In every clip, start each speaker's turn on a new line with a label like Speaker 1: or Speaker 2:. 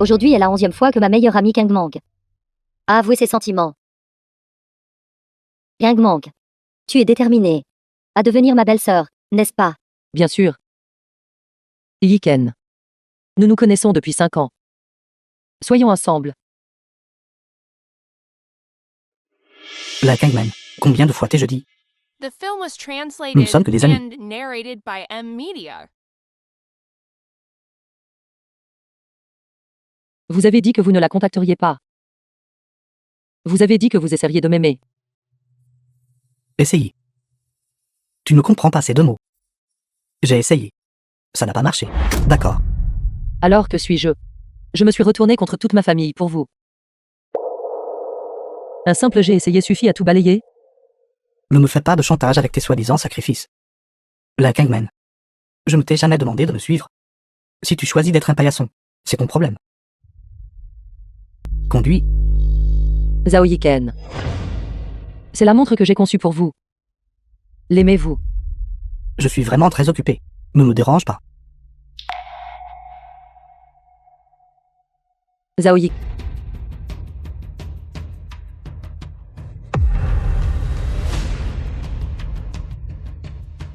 Speaker 1: Aujourd'hui est la 11e fois que ma meilleure amie Kangmang a avoué ses sentiments. Kangmang, tu es déterminée à devenir ma belle-sœur, n'est-ce pas?
Speaker 2: Bien sûr. Yi-Ken. Nous nous connaissons depuis 5 ans. Soyons ensemble.
Speaker 3: La Kangman. Combien de fois t'ai-je dit?
Speaker 4: The film was translated
Speaker 3: Nous ne sommes que des amis.
Speaker 4: and narrated by M Media.
Speaker 2: Vous avez dit que vous ne la contacteriez pas. Vous avez dit que vous essaieriez de m'aimer.
Speaker 3: Essayez. Tu ne comprends pas ces deux mots. J'ai essayé. Ça n'a pas marché. D'accord.
Speaker 2: Alors que suis-je? Je me suis retourné contre toute ma famille pour vous. Un simple j'ai essayé suffit à tout balayer?
Speaker 3: Ne me fais pas de chantage avec tes soi-disant sacrifices. La Kangman. Je ne t'ai jamais demandé de me suivre. Si tu choisis d'être un paillasson, c'est ton problème. Conduis.
Speaker 2: Zhao Yi-Ken. C'est la montre que j'ai conçue pour vous. L'aimez-vous?
Speaker 3: Je suis vraiment très occupé. Ne me dérange pas.
Speaker 2: Zhao Yi.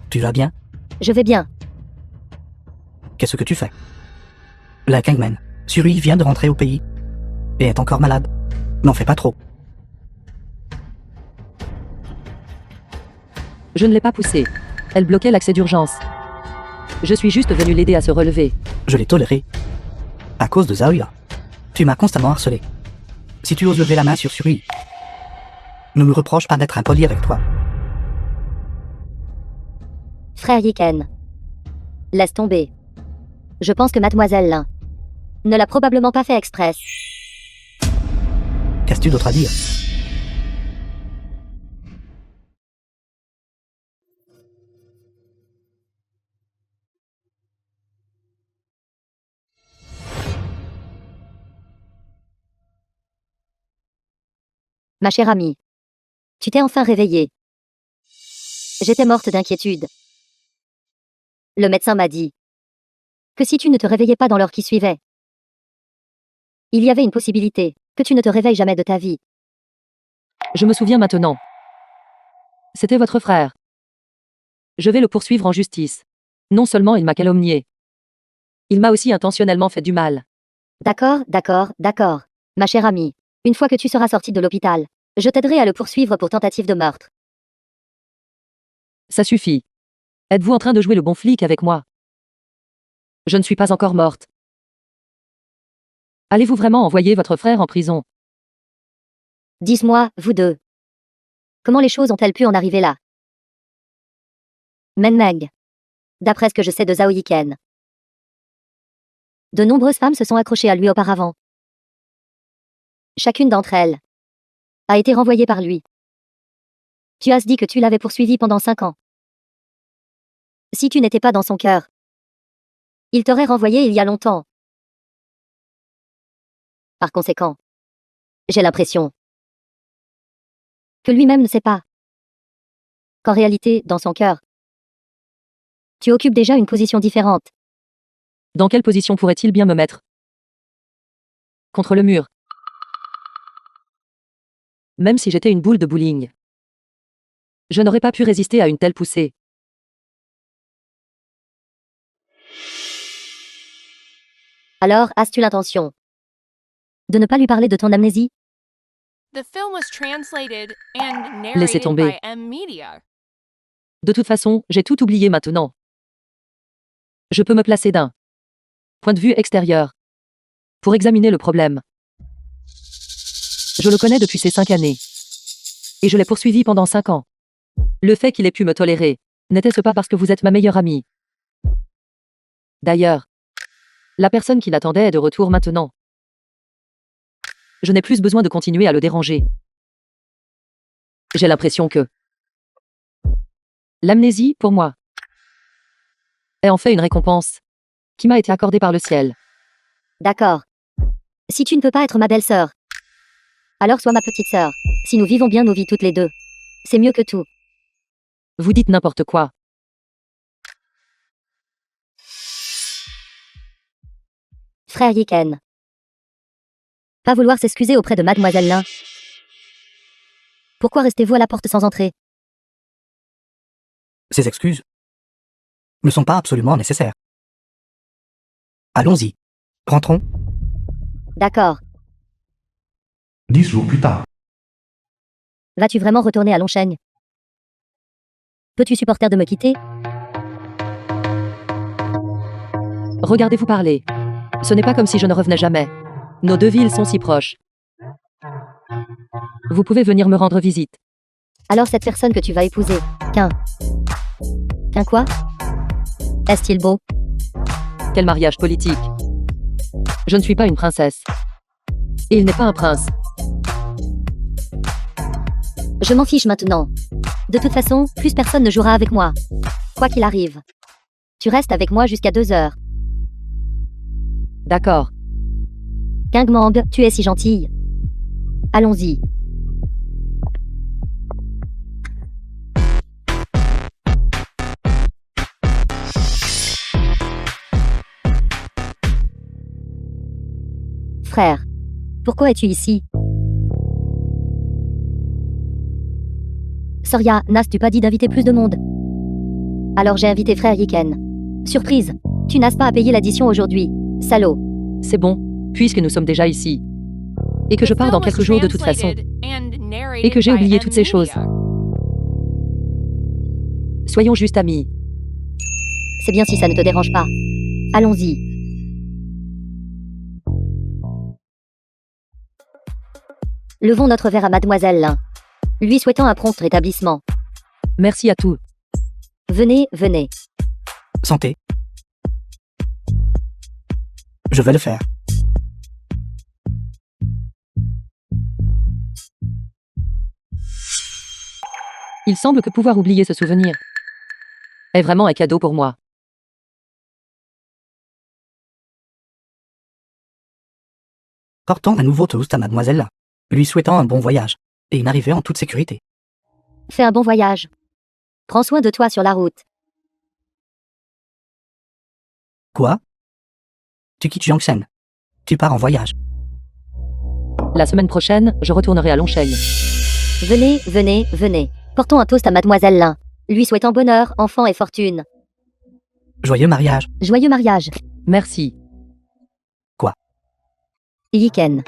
Speaker 3: Tu vas bien?
Speaker 1: Je vais bien.
Speaker 3: Qu'est-ce que tu fais? La Kangman. Suri vient de rentrer au pays. Et est encore malade. N'en fais pas trop.
Speaker 2: Je ne l'ai pas poussée. Elle bloquait l'accès d'urgence. Je suis juste venu l'aider à se relever.
Speaker 3: Je l'ai toléré. À cause de Zaoya. Tu m'as constamment harcelé. Si tu oses lever la main sur Suri, ne me reproche pas d'être impoli avec toi.
Speaker 1: Frère Yi-Ken. Laisse tomber. Je pense que mademoiselle Lin ne l'a probablement pas fait exprès.
Speaker 3: Qu'as-tu d'autre à dire?
Speaker 1: Ma chère amie. Tu t'es enfin réveillée. J'étais morte d'inquiétude. Le médecin m'a dit que si tu ne te réveillais pas dans l'heure qui suivait, il y avait une possibilité que tu ne te réveilles jamais de ta vie.
Speaker 2: Je me souviens maintenant. C'était votre frère. Je vais le poursuivre en justice. Non seulement il m'a calomnié, il m'a aussi intentionnellement fait du mal.
Speaker 1: D'accord, d'accord, d'accord. Ma chère amie, une fois que tu seras sortie de l'hôpital, je t'aiderai à le poursuivre pour tentative de meurtre.
Speaker 2: Ça suffit. Êtes-vous en train de jouer le bon flic avec moi? Je ne suis pas encore morte. Allez-vous vraiment envoyer votre frère en prison?
Speaker 1: Dis-moi, vous deux. Comment les choses ont-elles pu en arriver là? Meg. D'après ce que je sais de Zhao Yi-Ken, de nombreuses femmes se sont accrochées à lui auparavant. Chacune d'entre elles a été renvoyée par lui. Tu as dit que tu l'avais poursuivi pendant 5 ans. Si tu n'étais pas dans son cœur, il t'aurait renvoyé il y a longtemps. Par conséquent, j'ai l'impression que lui-même ne sait pas qu'en réalité, dans son cœur, tu occupes déjà une position différente.
Speaker 2: Dans quelle position pourrait-il bien me mettre? Contre le mur. Même si j'étais une boule de bowling, je n'aurais pas pu résister à une telle poussée.
Speaker 1: Alors, as-tu l'intention de ne pas lui parler de ton amnésie?
Speaker 4: The film was translated and
Speaker 2: Laissez
Speaker 4: narrated
Speaker 2: tomber.
Speaker 4: by M Media.
Speaker 2: De toute façon, j'ai tout oublié maintenant. Je peux me placer d'un point de vue extérieur pour examiner le problème. Je le connais depuis ces 5 années. Et je l'ai poursuivi pendant 5 ans. Le fait qu'il ait pu me tolérer, n'était-ce pas parce que vous êtes ma meilleure amie? D'ailleurs, la personne qui l'attendait est de retour maintenant. Je n'ai plus besoin de continuer à le déranger. J'ai l'impression que l'amnésie, pour moi, est en fait une récompense qui m'a été accordée par le ciel.
Speaker 1: D'accord. Si tu ne peux pas être ma belle-sœur, alors sois ma petite sœur. Si nous vivons bien nos vies toutes les deux, c'est mieux que tout.
Speaker 2: Vous dites n'importe quoi.
Speaker 1: Frère Yi-Ken. Pas vouloir s'excuser auprès de Mademoiselle Lin. Pourquoi restez-vous à la porte sans entrer?
Speaker 3: Ces excuses ne sont pas absolument nécessaires. Allons-y. Rentrons.
Speaker 1: D'accord.
Speaker 5: 10 jours plus tard.
Speaker 1: Vas-tu vraiment retourner à Longcheng? Peux-tu supporter de me quitter?
Speaker 2: Regardez-vous parler. Ce n'est pas comme si je ne revenais jamais. Nos deux villes sont si proches. Vous pouvez venir me rendre visite.
Speaker 1: Alors cette personne que tu vas épouser, qu'un quoi? Est-il beau?
Speaker 2: Quel mariage politique. Je ne suis pas une princesse. Et il n'est pas un prince.
Speaker 1: Je m'en fiche maintenant. De toute façon, plus personne ne jouera avec moi. Quoi qu'il arrive. Tu restes avec moi jusqu'à 2 heures.
Speaker 2: D'accord.
Speaker 1: King Mang, tu es si gentille. Allons-y. Frère, pourquoi es-tu ici? Soria, n'as-tu pas dit d'inviter plus de monde? Alors j'ai invité frère Yiken. Surprise, tu n'as pas à payer l'addition aujourd'hui. Salaud.
Speaker 2: C'est bon, puisque nous sommes déjà ici. Et que je pars dans quelques jours de toute façon. Et que j'ai oublié toutes ces choses. Soyons juste amis.
Speaker 1: C'est bien si ça ne te dérange pas. Allons-y. Levons notre verre à Mademoiselle Lin, lui souhaitant un prompt rétablissement.
Speaker 2: Merci à tous.
Speaker 1: Venez, venez.
Speaker 3: Santé. Je vais le faire.
Speaker 2: Il semble que pouvoir oublier ce souvenir est vraiment un cadeau pour moi.
Speaker 3: Portons un nouveau toast à Mademoiselle Lin, lui souhaitant un bon voyage et une arrivée en toute sécurité.
Speaker 1: Fais un bon voyage. Prends soin de toi sur la route.
Speaker 3: Quoi? Tu quittes Jiangshen. Tu pars en voyage.
Speaker 2: La semaine prochaine, je retournerai à Longcheng.
Speaker 1: Venez, venez, venez. Portons un toast à Mademoiselle Lin, lui souhaitant bonheur, enfant et fortune.
Speaker 3: Joyeux mariage.
Speaker 1: Joyeux mariage.
Speaker 2: Merci.
Speaker 1: Yiken.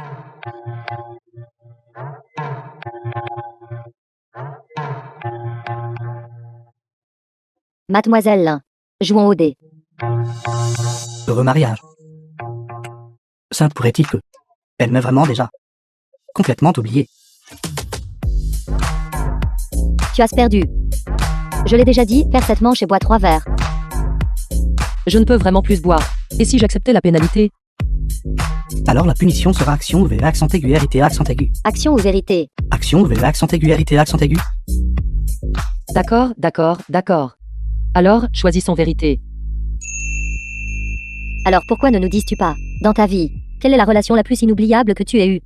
Speaker 1: Mademoiselle Lin, jouons au dé.
Speaker 3: Heureux mariage. Simple pourrait-il que. Elle m'est vraiment déjà. Complètement oubliée.
Speaker 1: Tu as perdu. Je l'ai déjà dit, perds cette manche et bois 3 verres.
Speaker 2: Je ne peux vraiment plus boire. Et si j'acceptais la pénalité?
Speaker 3: Alors la punition sera action ou VE accent aigu RIT accent aigu.
Speaker 1: Action ou vérité?
Speaker 3: Action ou VE accent aigu RIT accent aigu.
Speaker 2: D'accord, d'accord, d'accord. Alors, choisissons vérité.
Speaker 1: Alors pourquoi ne nous dises-tu pas, dans ta vie, quelle est la relation la plus inoubliable que tu aies eue?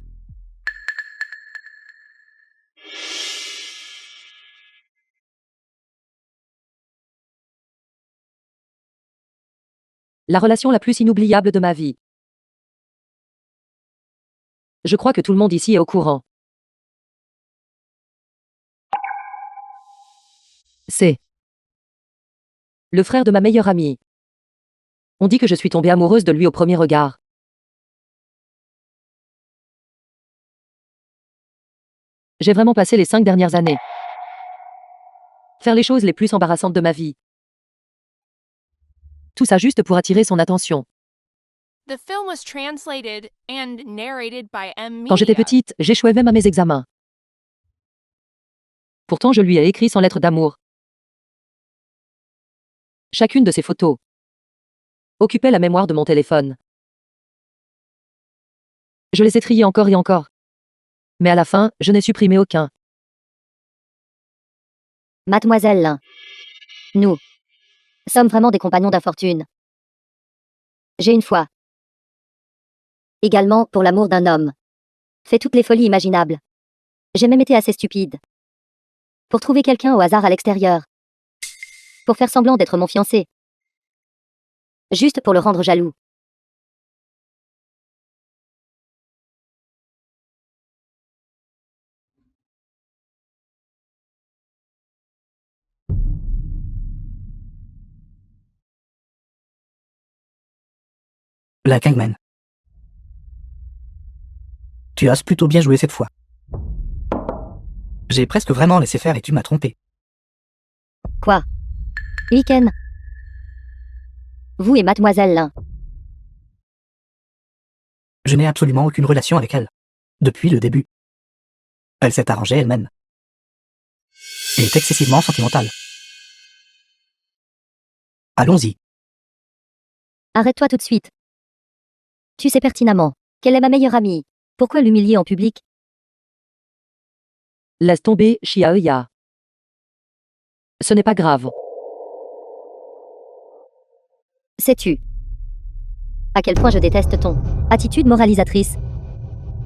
Speaker 2: La relation la plus inoubliable de ma vie. Je crois que tout le monde ici est au courant. C'est le frère de ma meilleure amie. On dit que je suis tombée amoureuse de lui au premier regard. J'ai vraiment passé les 5 dernières années faire les choses les plus embarrassantes de ma vie. Tout ça juste pour attirer son attention.
Speaker 4: The film was translated and narrated by M.
Speaker 2: Quand j'étais
Speaker 4: Media.
Speaker 2: petite, j'échouais même à mes examens. Pourtant, je lui ai écrit son lettre d'amour. Chacune de ces photos occupait la mémoire de mon téléphone. Je les ai triées encore et encore. Mais à la fin, je n'ai supprimé aucun.
Speaker 1: Mademoiselle Lin. Nous sommes vraiment des compagnons d'infortune. J'ai une fois, également pour l'amour d'un homme, fait toutes les folies imaginables. J'ai même été assez stupide pour trouver quelqu'un au hasard à l'extérieur, pour faire semblant d'être mon fiancé, juste pour le rendre jaloux.
Speaker 3: La Kangman. Tu as plutôt bien joué cette fois. J'ai presque vraiment laissé faire et tu m'as trompé.
Speaker 1: Quoi? Week-end. Vous et mademoiselle Lin.
Speaker 3: Je n'ai absolument aucune relation avec elle. Depuis le début. Elle s'est arrangée elle-même. Et est excessivement sentimentale. Allons-y.
Speaker 1: Arrête-toi tout de suite. Tu sais pertinemment qu'elle est ma meilleure amie. Pourquoi l'humilier en public?
Speaker 2: Laisse tomber, Xiaoya. Ce n'est pas grave.
Speaker 1: Sais-tu à quel point je déteste ton attitude moralisatrice?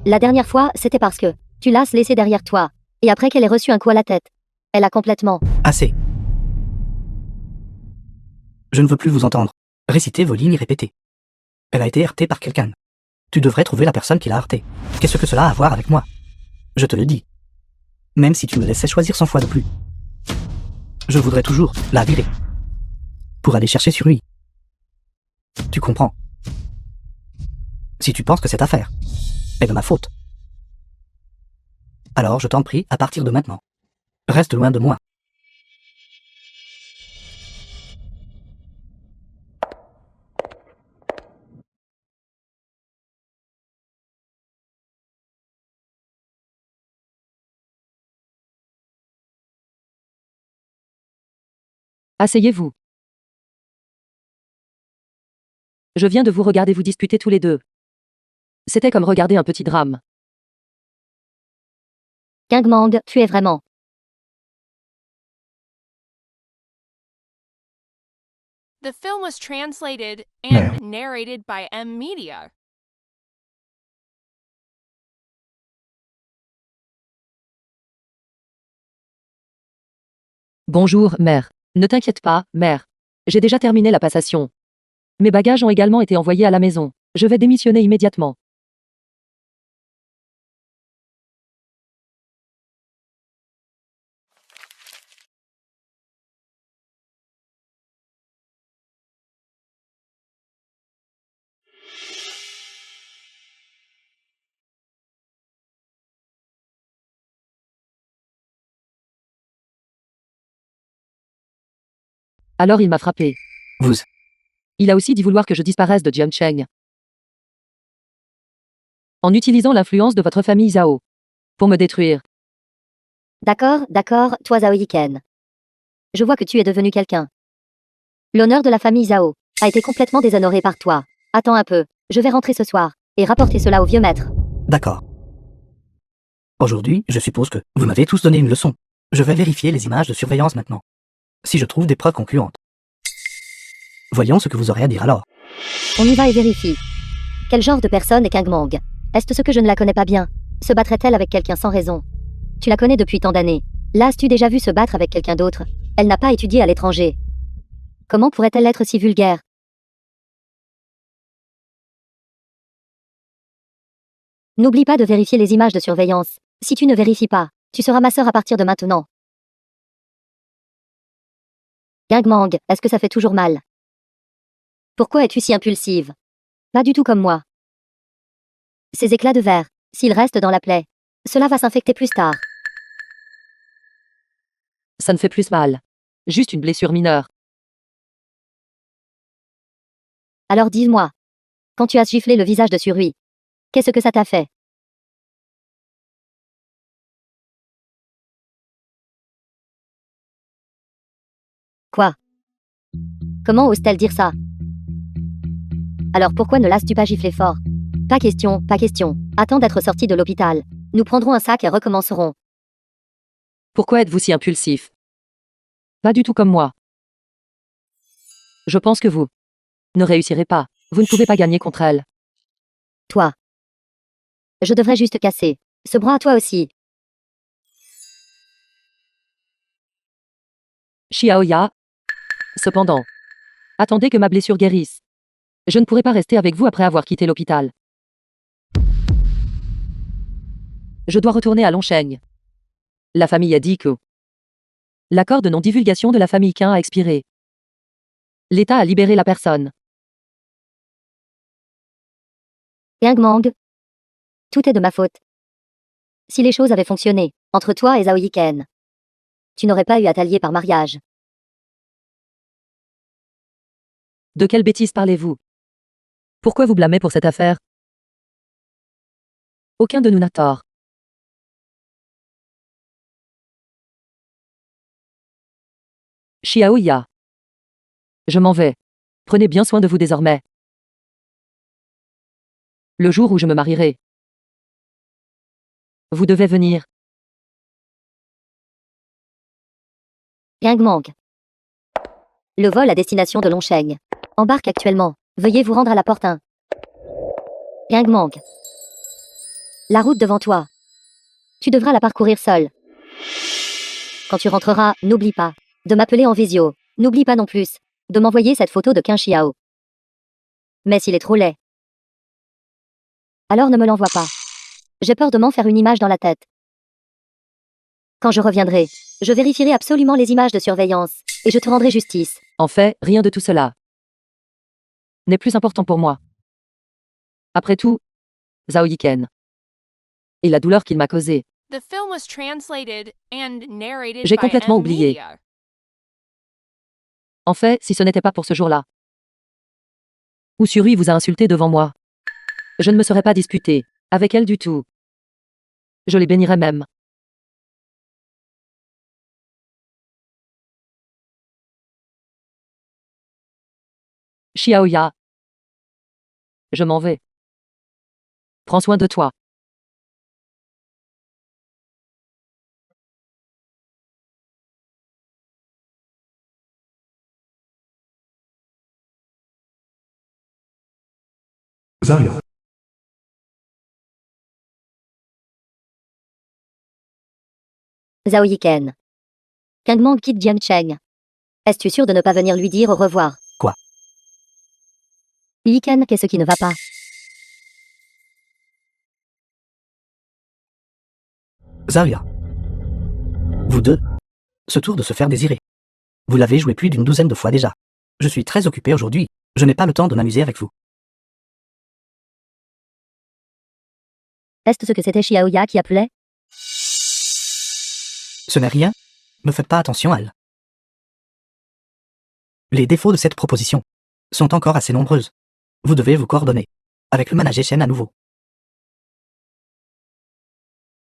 Speaker 1: La dernière fois, c'était parce que tu l'as laissée derrière toi, et après qu'elle ait reçu un coup à la tête, elle a complètement...
Speaker 3: Assez. Je ne veux plus vous entendre. Récitez vos lignes répétées. Elle a été heurtée par quelqu'un. Tu devrais trouver la personne qui l'a heurtée. Qu'est-ce que cela a à voir avec moi? Je te le dis. Même si tu me laissais choisir 100 fois de plus. Je voudrais toujours la virer. Pour aller chercher sur lui. Tu comprends? Si tu penses que cette affaire est de ma faute, alors je t'en prie, à partir de maintenant, reste loin de moi.
Speaker 2: Asseyez-vous. Je viens de vous regarder vous disputer tous les deux. C'était comme regarder un petit drame.
Speaker 1: Kangmang, tu es vraiment...
Speaker 4: The film was translated
Speaker 5: Merde.
Speaker 4: and narrated by M Media.
Speaker 2: Bonjour, mère. Ne t'inquiète pas, mère. J'ai déjà terminé la passation. Mes bagages ont également été envoyés à la maison. Je vais démissionner immédiatement. Alors il m'a frappé.
Speaker 3: Vous.
Speaker 2: Il a aussi dit vouloir que je disparaisse de Jiancheng. En utilisant l'influence de votre famille Zhao. Pour me détruire.
Speaker 1: D'accord, toi Zhao Yiken. Je vois que tu es devenu quelqu'un. L'honneur de la famille Zhao a été complètement déshonoré par toi. Attends un peu, je vais rentrer ce soir et rapporter cela au vieux maître.
Speaker 3: D'accord. Aujourd'hui, je suppose que vous m'avez tous donné une leçon. Je vais vérifier les images de surveillance maintenant. Si je trouve des preuves concluantes. Voyons ce que vous aurez à dire alors.
Speaker 1: On y va et vérifie. Quel genre de personne est Kangmang? Est-ce ce que je ne la connais pas bien? Se battrait-elle avec quelqu'un sans raison? Tu la connais depuis tant d'années. L'as-tu déjà vu se battre avec quelqu'un d'autre? Elle n'a pas étudié à l'étranger. Comment pourrait-elle être si vulgaire? N'oublie pas de vérifier les images de surveillance. Si tu ne vérifies pas, tu seras ma sœur à partir de maintenant. Kangmang, est-ce que ça fait toujours mal? Pourquoi es-tu si impulsive? Pas du tout comme moi. Ces éclats de verre, s'ils restent dans la plaie, cela va s'infecter plus tard.
Speaker 2: Ça ne fait plus mal. Juste une blessure mineure.
Speaker 1: Alors dis-moi, quand tu as giflé le visage de Surui, qu'est-ce que ça t'a fait? Quoi? Comment ose-t-elle dire ça? Alors pourquoi ne l'as-tu pas giflé fort? Pas question, pas question. Attends d'être sorti de l'hôpital. Nous prendrons un sac et recommencerons.
Speaker 2: Pourquoi êtes-vous si impulsif? Pas du tout comme moi. Je pense que vous ne réussirez pas. Vous ne pouvez pas gagner contre elle.
Speaker 1: Toi. Je devrais juste casser ce bras à toi aussi.
Speaker 2: Xiaoya. Cependant. Attendez que ma blessure guérisse. Je ne pourrai pas rester avec vous après avoir quitté l'hôpital. Je dois retourner à Longsheng. La famille a dit que l'accord de non-divulgation de la famille Qin a expiré. L'État a libéré la personne.
Speaker 1: Yang Mang. Tout est de ma faute. Si les choses avaient fonctionné, entre toi et Zhao Yiken, tu n'aurais pas eu à t'allier par mariage.
Speaker 2: De quelle bêtise parlez-vous? Pourquoi vous blâmez pour cette affaire? Aucun de nous n'a tort. Xiao Ya. Je m'en vais. Prenez bien soin de vous désormais. Le jour où je me marierai, vous devez venir.
Speaker 1: Yang Mang. Le vol à destination de Longsheng embarque actuellement. Veuillez vous rendre à la porte 1. Yang Mang. La route devant toi. Tu devras la parcourir seul. Quand tu rentreras, n'oublie pas de m'appeler en visio. N'oublie pas non plus de m'envoyer cette photo de Qin Xiao. Mais s'il est trop laid, alors ne me l'envoie pas. J'ai peur de m'en faire une image dans la tête. Quand je reviendrai, je vérifierai absolument les images de surveillance et je te rendrai justice.
Speaker 2: En fait, rien de tout cela n'est plus important pour moi. Après tout, Zhao Yiken et la douleur qu'il m'a causée.
Speaker 4: The film was translated and narrated
Speaker 2: J'ai
Speaker 4: by
Speaker 2: complètement
Speaker 4: M
Speaker 2: oublié.
Speaker 4: Media.
Speaker 2: En fait, si ce n'était pas pour ce jour-là, où Suri vous a insulté devant moi, je ne me serais pas disputé avec elle du tout. Je les bénirais même. Xiaoya. Je m'en vais. Prends soin de toi.
Speaker 5: Zarya.
Speaker 1: Zhao Yiken. Yang Mang quitte Jiangcheng. Es-tu sûr de ne pas venir lui dire au revoir?
Speaker 3: Quoi?
Speaker 1: Yiken, qu'est-ce qui ne va pas?
Speaker 3: Zarya. Vous deux. Ce tour de se faire désirer. Vous l'avez joué plus d'une douzaine de fois déjà. Je suis très occupé aujourd'hui. Je n'ai pas le temps de m'amuser avec vous.
Speaker 1: Est-ce ce que c'était Xiaoya qui appelait?
Speaker 3: Ce n'est rien. Ne faites pas attention, Al. Les défauts de cette proposition sont encore assez nombreuses. Vous devez vous coordonner avec le manager Shen à nouveau.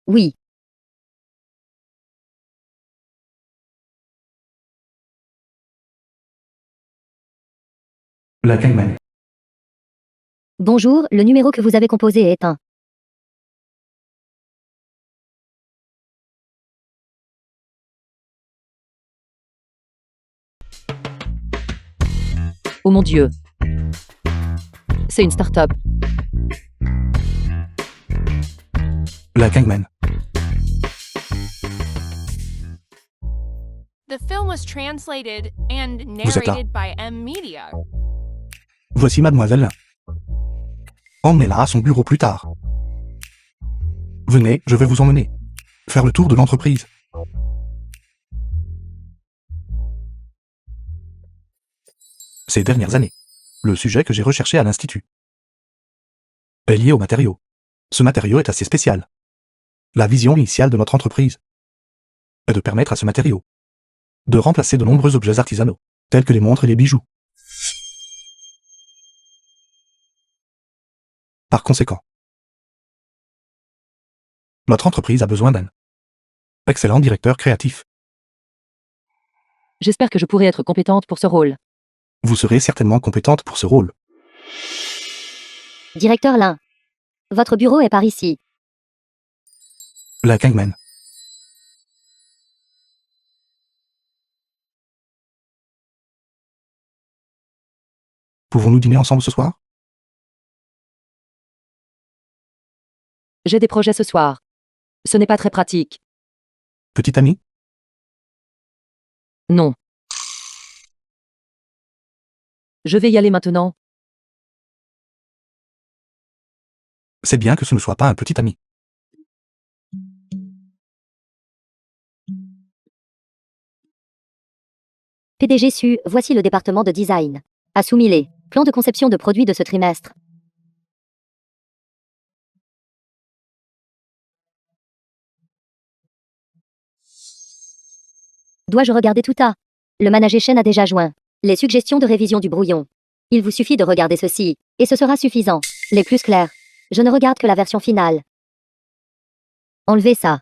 Speaker 1: Oui.
Speaker 5: La Kangman.
Speaker 1: Bonjour, le numéro que vous avez composé est éteint.
Speaker 2: Oh mon Dieu. C'est une start-up.
Speaker 5: La Kangman.
Speaker 4: The film was translated and
Speaker 5: Vous êtes là.
Speaker 4: narrated by M Media.
Speaker 5: Voici mademoiselle Lin. Emmenez-la à son bureau plus tard. Venez, je vais vous emmener. Faire le tour de l'entreprise. Ces dernières années, le sujet que j'ai recherché à l'Institut est lié au matériau. Ce matériau est assez spécial. La vision initiale de notre entreprise est de permettre à ce matériau de remplacer de nombreux objets artisanaux, tels que les montres et les bijoux. Par conséquent, notre entreprise a besoin d'un excellent directeur créatif.
Speaker 2: J'espère que je pourrai être compétente pour ce rôle.
Speaker 5: Vous serez certainement compétente pour ce rôle.
Speaker 1: Directeur Lin. Votre bureau est par ici.
Speaker 5: La Kangman. Pouvons-nous dîner ensemble ce soir?
Speaker 2: J'ai des projets ce soir. Ce n'est pas très pratique.
Speaker 5: Petite amie?
Speaker 2: Non. Je vais y aller maintenant.
Speaker 5: C'est bien que ce ne soit pas un petit ami.
Speaker 1: PDG Su, voici le département de design. A soumis les plans de conception de produits de ce trimestre. Dois-je regarder tout à? Le manager Shen a déjà joint les suggestions de révision du brouillon. Il vous suffit de regarder ceci, et ce sera suffisant. Les plus clairs. Je ne regarde que la version finale. Enlevez ça.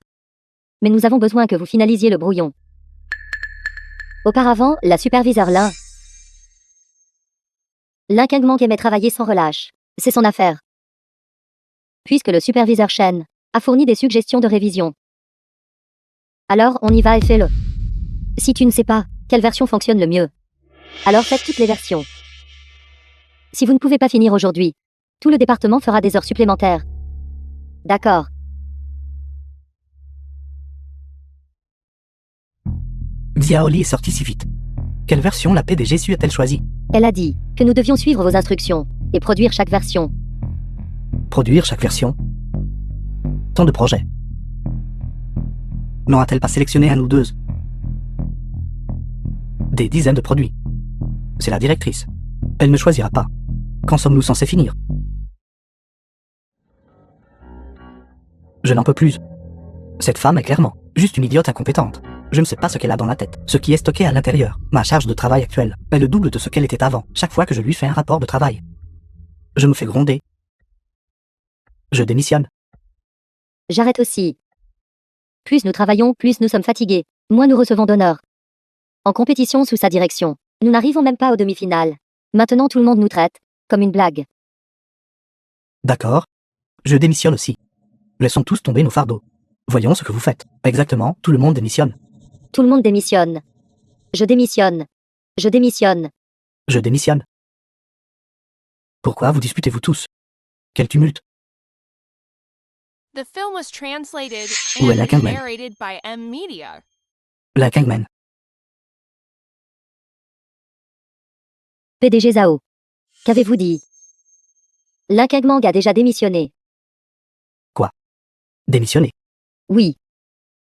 Speaker 1: Mais nous avons besoin que vous finalisiez le brouillon. Auparavant, la superviseure Lin Kangmang aimait travailler sans relâche. C'est son affaire. Puisque le superviseur Shen a fourni des suggestions de révision. Alors, on y va et fais-le. Si tu ne sais pas quelle version fonctionne le mieux, alors faites toutes les versions. Si vous ne pouvez pas finir aujourd'hui, tout le département fera des heures supplémentaires. D'accord.
Speaker 3: Xiaoli est sortie si vite. Quelle version la PDG Su a-t-elle choisi?
Speaker 1: Elle a dit que nous devions suivre vos instructions et produire chaque version.
Speaker 3: Produire chaque version? Tant de projets. N'aura-t-elle pas sélectionné un ou deux? Des dizaines de produits. C'est la directrice. Elle ne choisira pas. Quand sommes-nous censés finir? Je n'en peux plus. Cette femme est clairement juste une idiote incompétente. Je ne sais pas ce qu'elle a dans la tête, ce qui est stocké à l'intérieur. Ma charge de travail actuelle est le double de ce qu'elle était avant, chaque fois que je lui fais un rapport de travail. Je me fais gronder. Je démissionne.
Speaker 1: J'arrête aussi. Plus nous travaillons, plus nous sommes fatigués, moins nous recevons d'honneur. En compétition sous sa direction, nous n'arrivons même pas aux demi-finales. Maintenant tout le monde nous traite comme une blague.
Speaker 3: D'accord. Je démissionne aussi. Laissons tous tomber nos fardeaux. Voyons ce que vous faites. Exactement, tout le monde démissionne.
Speaker 1: Tout le monde démissionne. Je démissionne. Je démissionne.
Speaker 3: Je démissionne. Pourquoi vous disputez-vous tous? Quel tumulte.
Speaker 4: The film was translated
Speaker 3: Où est la
Speaker 4: and
Speaker 3: Kangman?
Speaker 4: narrated by M Media.
Speaker 3: La Kangman.
Speaker 1: PDG Zhao. Qu'avez-vous dit? Lin Kangmang a déjà démissionné.
Speaker 3: Démissionner.
Speaker 1: Oui.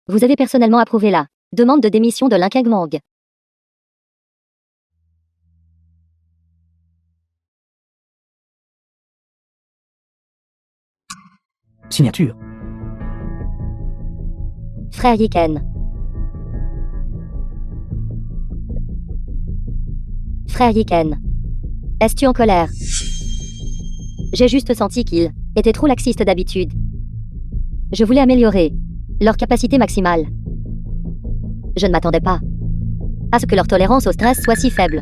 Speaker 1: Vous avez personnellement approuvé la demande de démission de Lin Kangmang.
Speaker 3: Signature.
Speaker 1: Frère Yiken. Frère Yiken. Es-tu en colère? J'ai juste senti qu'il était trop laxiste d'habitude. Je voulais améliorer leur capacité maximale. Je ne m'attendais pas à ce que leur tolérance au stress soit si faible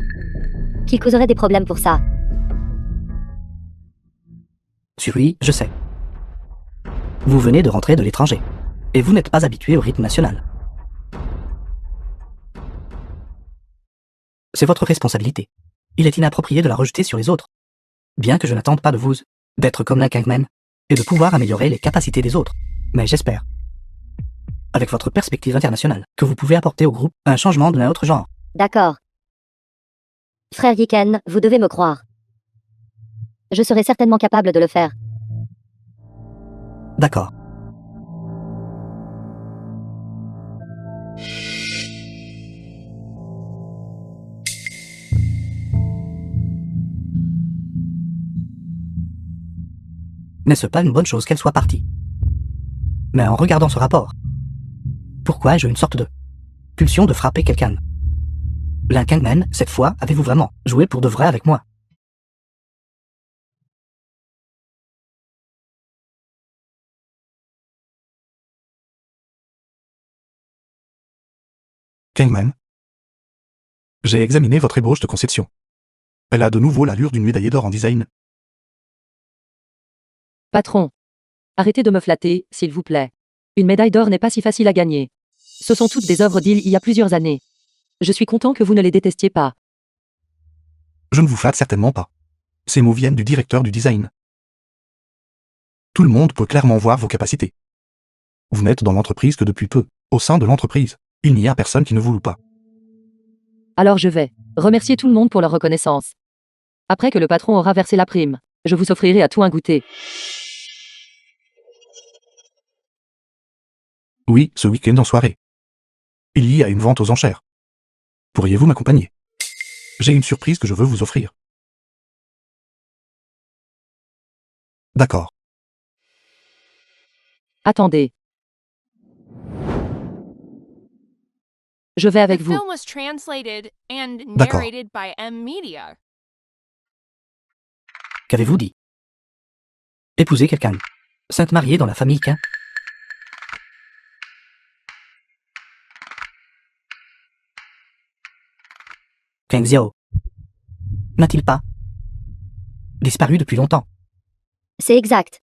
Speaker 1: qu'ils causeraient des problèmes pour ça.
Speaker 3: Oui, je sais. Vous venez de rentrer de l'étranger. Et vous n'êtes pas habitué au rythme national. C'est votre responsabilité. Il est inapproprié de la rejeter sur les autres. Bien que je n'attende pas de vous d'être comme la Kangman et de pouvoir améliorer les capacités des autres. Mais j'espère, avec votre perspective internationale, que vous pouvez apporter au groupe un changement d'un autre genre.
Speaker 1: D'accord. Frère Yiken, vous devez me croire. Je serai certainement capable de le faire.
Speaker 3: D'accord. N'est-ce pas une bonne chose qu'elle soit partie? Mais en regardant ce rapport, pourquoi ai-je une sorte de pulsion de frapper quelqu'un? Lin Kangman, cette fois, avez-vous vraiment joué pour de vrai avec moi?
Speaker 5: Kangman. J'ai examiné votre ébauche de conception. Elle a de nouveau l'allure d'une médaillée d'or en design.
Speaker 2: Patron. Arrêtez de me flatter, s'il vous plaît. Une médaille d'or n'est pas si facile à gagner. Ce sont toutes des œuvres d'il y a plusieurs années. Je suis content que vous ne les détestiez pas.
Speaker 5: Je ne vous flatte certainement pas. Ces mots viennent du directeur du design. Tout le monde peut clairement voir vos capacités. Vous n'êtes dans l'entreprise que depuis peu. Au sein de l'entreprise, il n'y a personne qui ne vous loue pas.
Speaker 2: Alors je vais remercier tout le monde pour leur reconnaissance. Après que le patron aura versé la prime, je vous offrirai à tout un goûter.
Speaker 5: Oui, ce week-end en soirée. Il y a une vente aux enchères. Pourriez-vous m'accompagner? J'ai une surprise que je veux vous offrir. D'accord.
Speaker 2: Attendez. Je vais
Speaker 4: The
Speaker 2: avec vous.
Speaker 4: film was translated and
Speaker 5: D'accord.
Speaker 4: narrated by M Media.
Speaker 3: Qu'avez-vous dit? Épouser quelqu'un. Sainte mariée dans la famille Quin. Kang Xiao. N'a-t-il pas disparu depuis longtemps?
Speaker 1: C'est exact.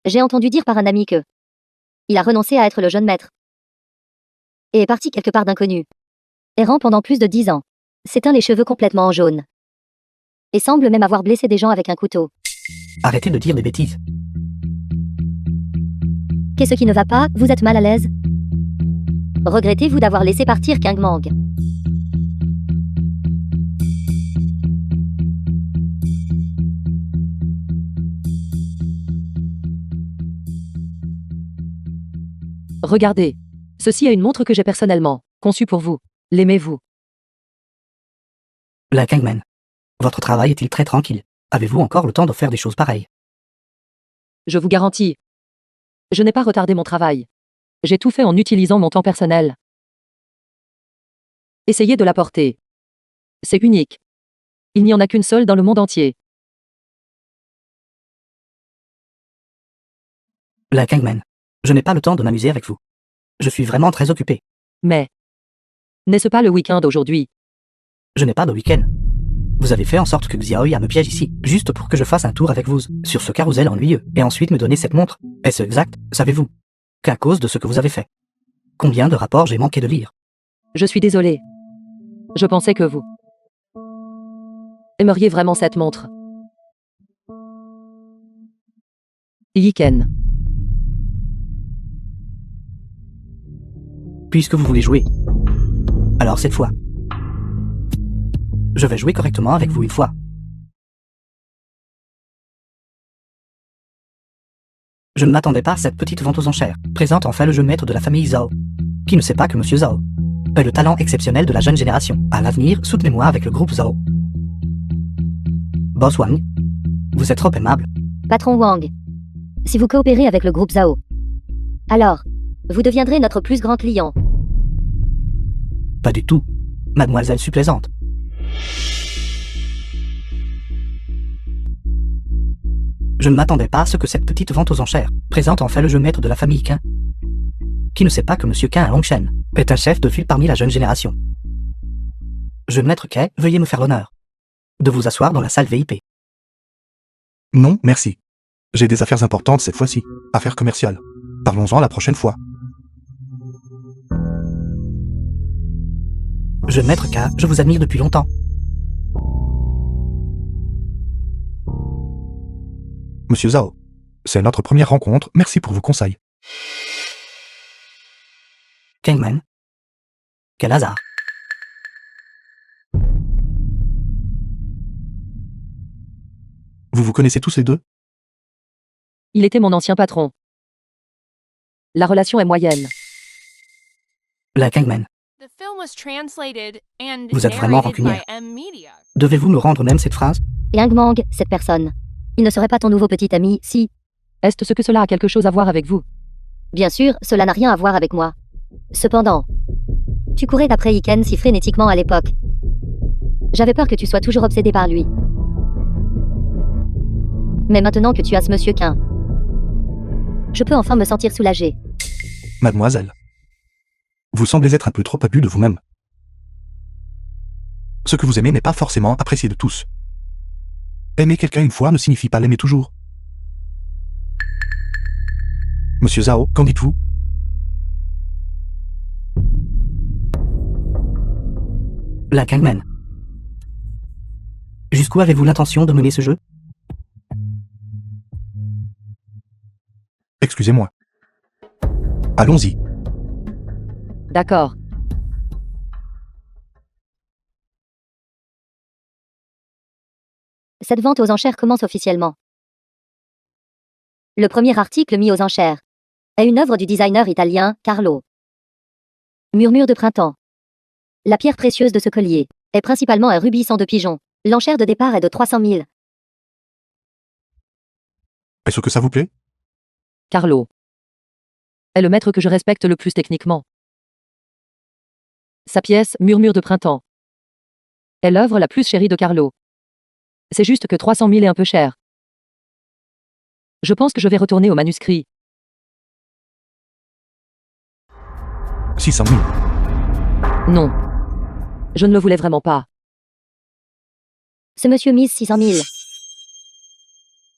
Speaker 1: J'ai entendu dire par un ami que il a renoncé à être le jeune maître et est parti quelque part d'inconnu, errant pendant plus de 10 ans, s'éteint les cheveux complètement en jaune et semble même avoir blessé des gens avec un couteau.
Speaker 3: Arrêtez de dire des bêtises.
Speaker 1: Qu'est-ce qui ne va pas? Vous êtes mal à l'aise? Regrettez-vous d'avoir laissé partir Kang Mang?
Speaker 2: Regardez. Ceci est une montre que j'ai personnellement conçue pour vous. L'aimez-vous?
Speaker 3: La Kangman. Votre travail est-il très tranquille? Avez-vous encore le temps de faire des choses pareilles?
Speaker 2: Je vous garantis. Je n'ai pas retardé mon travail. J'ai tout fait en utilisant mon temps personnel. Essayez de la porter. C'est unique. Il n'y en a qu'une seule dans le monde entier.
Speaker 3: La Kangman. Je n'ai pas le temps de m'amuser avec vous. Je suis vraiment très occupé.
Speaker 2: Mais n'est-ce pas le week-end aujourd'hui?
Speaker 3: Je n'ai pas de week-end. Vous avez fait en sorte que Xiaoya me piège ici, juste pour que je fasse un tour avec vous, sur ce carrousel ennuyeux, et ensuite me donner cette montre. Est-ce exact, savez-vous? Qu'à cause de ce que vous avez fait. Combien de rapports j'ai manqué de lire?
Speaker 2: Je suis désolé. Je pensais que vous aimeriez vraiment cette montre. Yiken.
Speaker 3: Puisque vous voulez jouer. Alors cette fois. Je vais jouer correctement avec vous une fois. Je ne m'attendais pas à cette petite vente aux enchères, présente enfin le jeu maître de la famille Zhao. Qui ne sait pas que Monsieur Zhao est le talent exceptionnel de la jeune génération. À l'avenir, soutenez-moi avec le groupe Zhao. Boss Wang, vous êtes trop aimable.
Speaker 1: Patron Wang, si vous coopérez avec le groupe Zhao, alors, vous deviendrez notre plus grand client.
Speaker 3: Pas du tout. Mademoiselle supplaisante. Je ne m'attendais pas à ce que cette petite vente aux enchères présente enfin le jeu maître de la famille Quin. Qui ne sait pas que Monsieur Quin à Longshen est un chef de file parmi la jeune génération. Jeune maître Quai, veuillez me faire l'honneur de vous asseoir dans la salle VIP.
Speaker 5: Non, merci. J'ai des affaires importantes cette fois-ci. Affaires commerciales. Parlons-en la prochaine fois.
Speaker 3: Jeune maître K, je vous admire depuis longtemps.
Speaker 5: Monsieur Zhao, c'est notre première rencontre, merci pour vos conseils.
Speaker 3: Kangman. Quel hasard.
Speaker 5: Vous vous connaissez tous les deux?
Speaker 2: Il était mon ancien patron. La relation est moyenne.
Speaker 3: La Kangman.
Speaker 4: The film was translated and
Speaker 3: Vous êtes vraiment
Speaker 4: narrated by
Speaker 3: rancunière.
Speaker 4: M Media.
Speaker 3: Devez-vous me rendre même cette phrase?
Speaker 1: Yang Mang, cette personne. Il ne serait pas ton nouveau petit ami, si.
Speaker 2: Est-ce que cela a quelque chose à voir avec vous?
Speaker 1: Bien sûr, cela n'a rien à voir avec moi. Cependant, tu courais après Iken si frénétiquement à l'époque. J'avais peur que tu sois toujours obsédé par lui. Mais maintenant que tu as ce monsieur Quin, je peux enfin me sentir soulagée.
Speaker 5: Mademoiselle. Vous semblez être un peu trop abus de vous-même. Ce que vous aimez n'est pas forcément apprécié de tous. Aimer quelqu'un une fois ne signifie pas l'aimer toujours. Monsieur Zhao, qu'en dites-vous?
Speaker 3: La Kangman. Jusqu'où avez-vous l'intention de mener ce jeu?
Speaker 5: Excusez-moi. Allons-y.
Speaker 2: D'accord.
Speaker 1: Cette vente aux enchères commence officiellement. Le premier article mis aux enchères est une œuvre du designer italien Carlo. Murmure de printemps. La pierre précieuse de ce collier est principalement un rubis sans de pigeon. L'enchère de départ est de 300 000.
Speaker 5: Est-ce que ça vous plaît?
Speaker 2: Carlo est le maître que je respecte le plus techniquement. Sa pièce, Murmure de printemps. Est l'œuvre la plus chérie de Carlo. C'est juste que 300 000 est un peu cher. Je pense que je vais retourner au manuscrit.
Speaker 5: 600 000.
Speaker 2: Non. Je ne le voulais vraiment pas.
Speaker 1: Ce monsieur mise 600 000.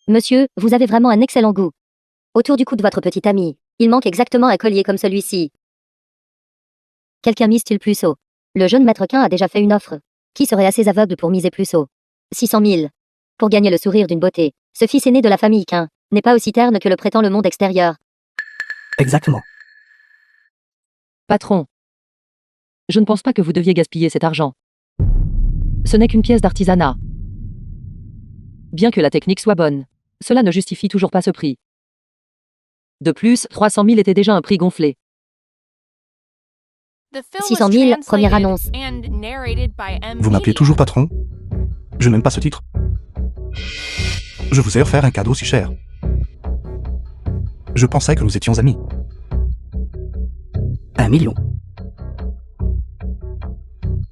Speaker 1: Monsieur, vous avez vraiment un excellent goût. Autour du cou de votre petit ami, il manque exactement un collier comme celui-ci. Quelqu'un mise-t-il plus haut? Le jeune maître Quin a déjà fait une offre. Qui serait assez aveugle pour miser plus haut? 600 000. Pour gagner le sourire d'une beauté, ce fils aîné de la famille Quin n'est pas aussi terne que le prétend le monde extérieur.
Speaker 3: Exactement.
Speaker 2: Patron. Je ne pense pas que vous deviez gaspiller cet argent. Ce n'est qu'une pièce d'artisanat. Bien que la technique soit bonne, cela ne justifie toujours pas ce prix. De plus, 300 000 était déjà un prix gonflé.
Speaker 4: The film
Speaker 1: 600
Speaker 4: was
Speaker 1: 000, première
Speaker 4: translated
Speaker 1: annonce.
Speaker 4: and narrated by M.
Speaker 5: Vous m'appelez
Speaker 4: Media.
Speaker 5: toujours patron? Je n'aime pas ce titre. Je vous ai offert un cadeau si cher. Je pensais que nous étions amis.
Speaker 3: 1 million.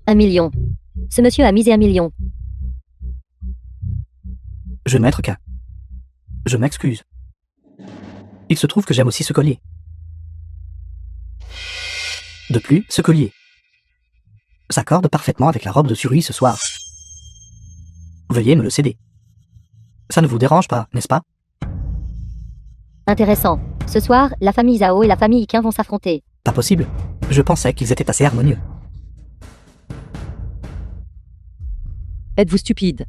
Speaker 1: 1 million. Ce monsieur a misé 1 million.
Speaker 3: Jeune maître Quin. Je m'excuse. Il se trouve que j'aime aussi ce collier. De plus, ce collier s'accorde parfaitement avec la robe de Suri ce soir. Veuillez me le céder. Ça ne vous dérange pas, n'est-ce pas?
Speaker 1: Intéressant. Ce soir, la famille Zhao et la famille Qin vont s'affronter.
Speaker 3: Pas possible. Je pensais qu'ils étaient assez harmonieux.
Speaker 2: Êtes-vous stupide?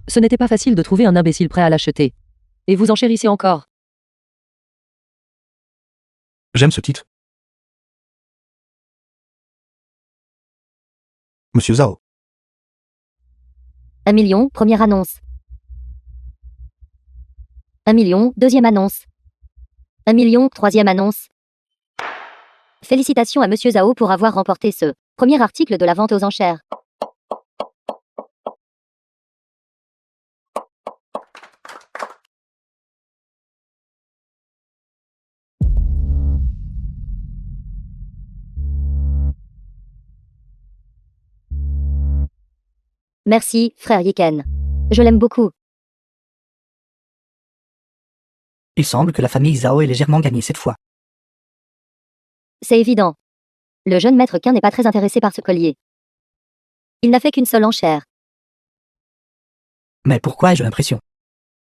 Speaker 2: Ce n'était pas facile de trouver un imbécile prêt à l'acheter. Et vous en chérissez encore.
Speaker 5: J'aime ce titre. Monsieur Zhao.
Speaker 1: 1 million, première annonce. 1 million, deuxième annonce. 1 million, troisième annonce. Félicitations à monsieur Zhao pour avoir remporté ce premier article de la vente aux enchères. Merci, frère Yiken. Je l'aime beaucoup.
Speaker 3: Il semble que la famille Zhao ait légèrement gagné cette fois.
Speaker 1: C'est évident. Le jeune maître Qin n'est pas très intéressé par ce collier. Il n'a fait qu'une seule enchère.
Speaker 3: Mais pourquoi ai-je l'impression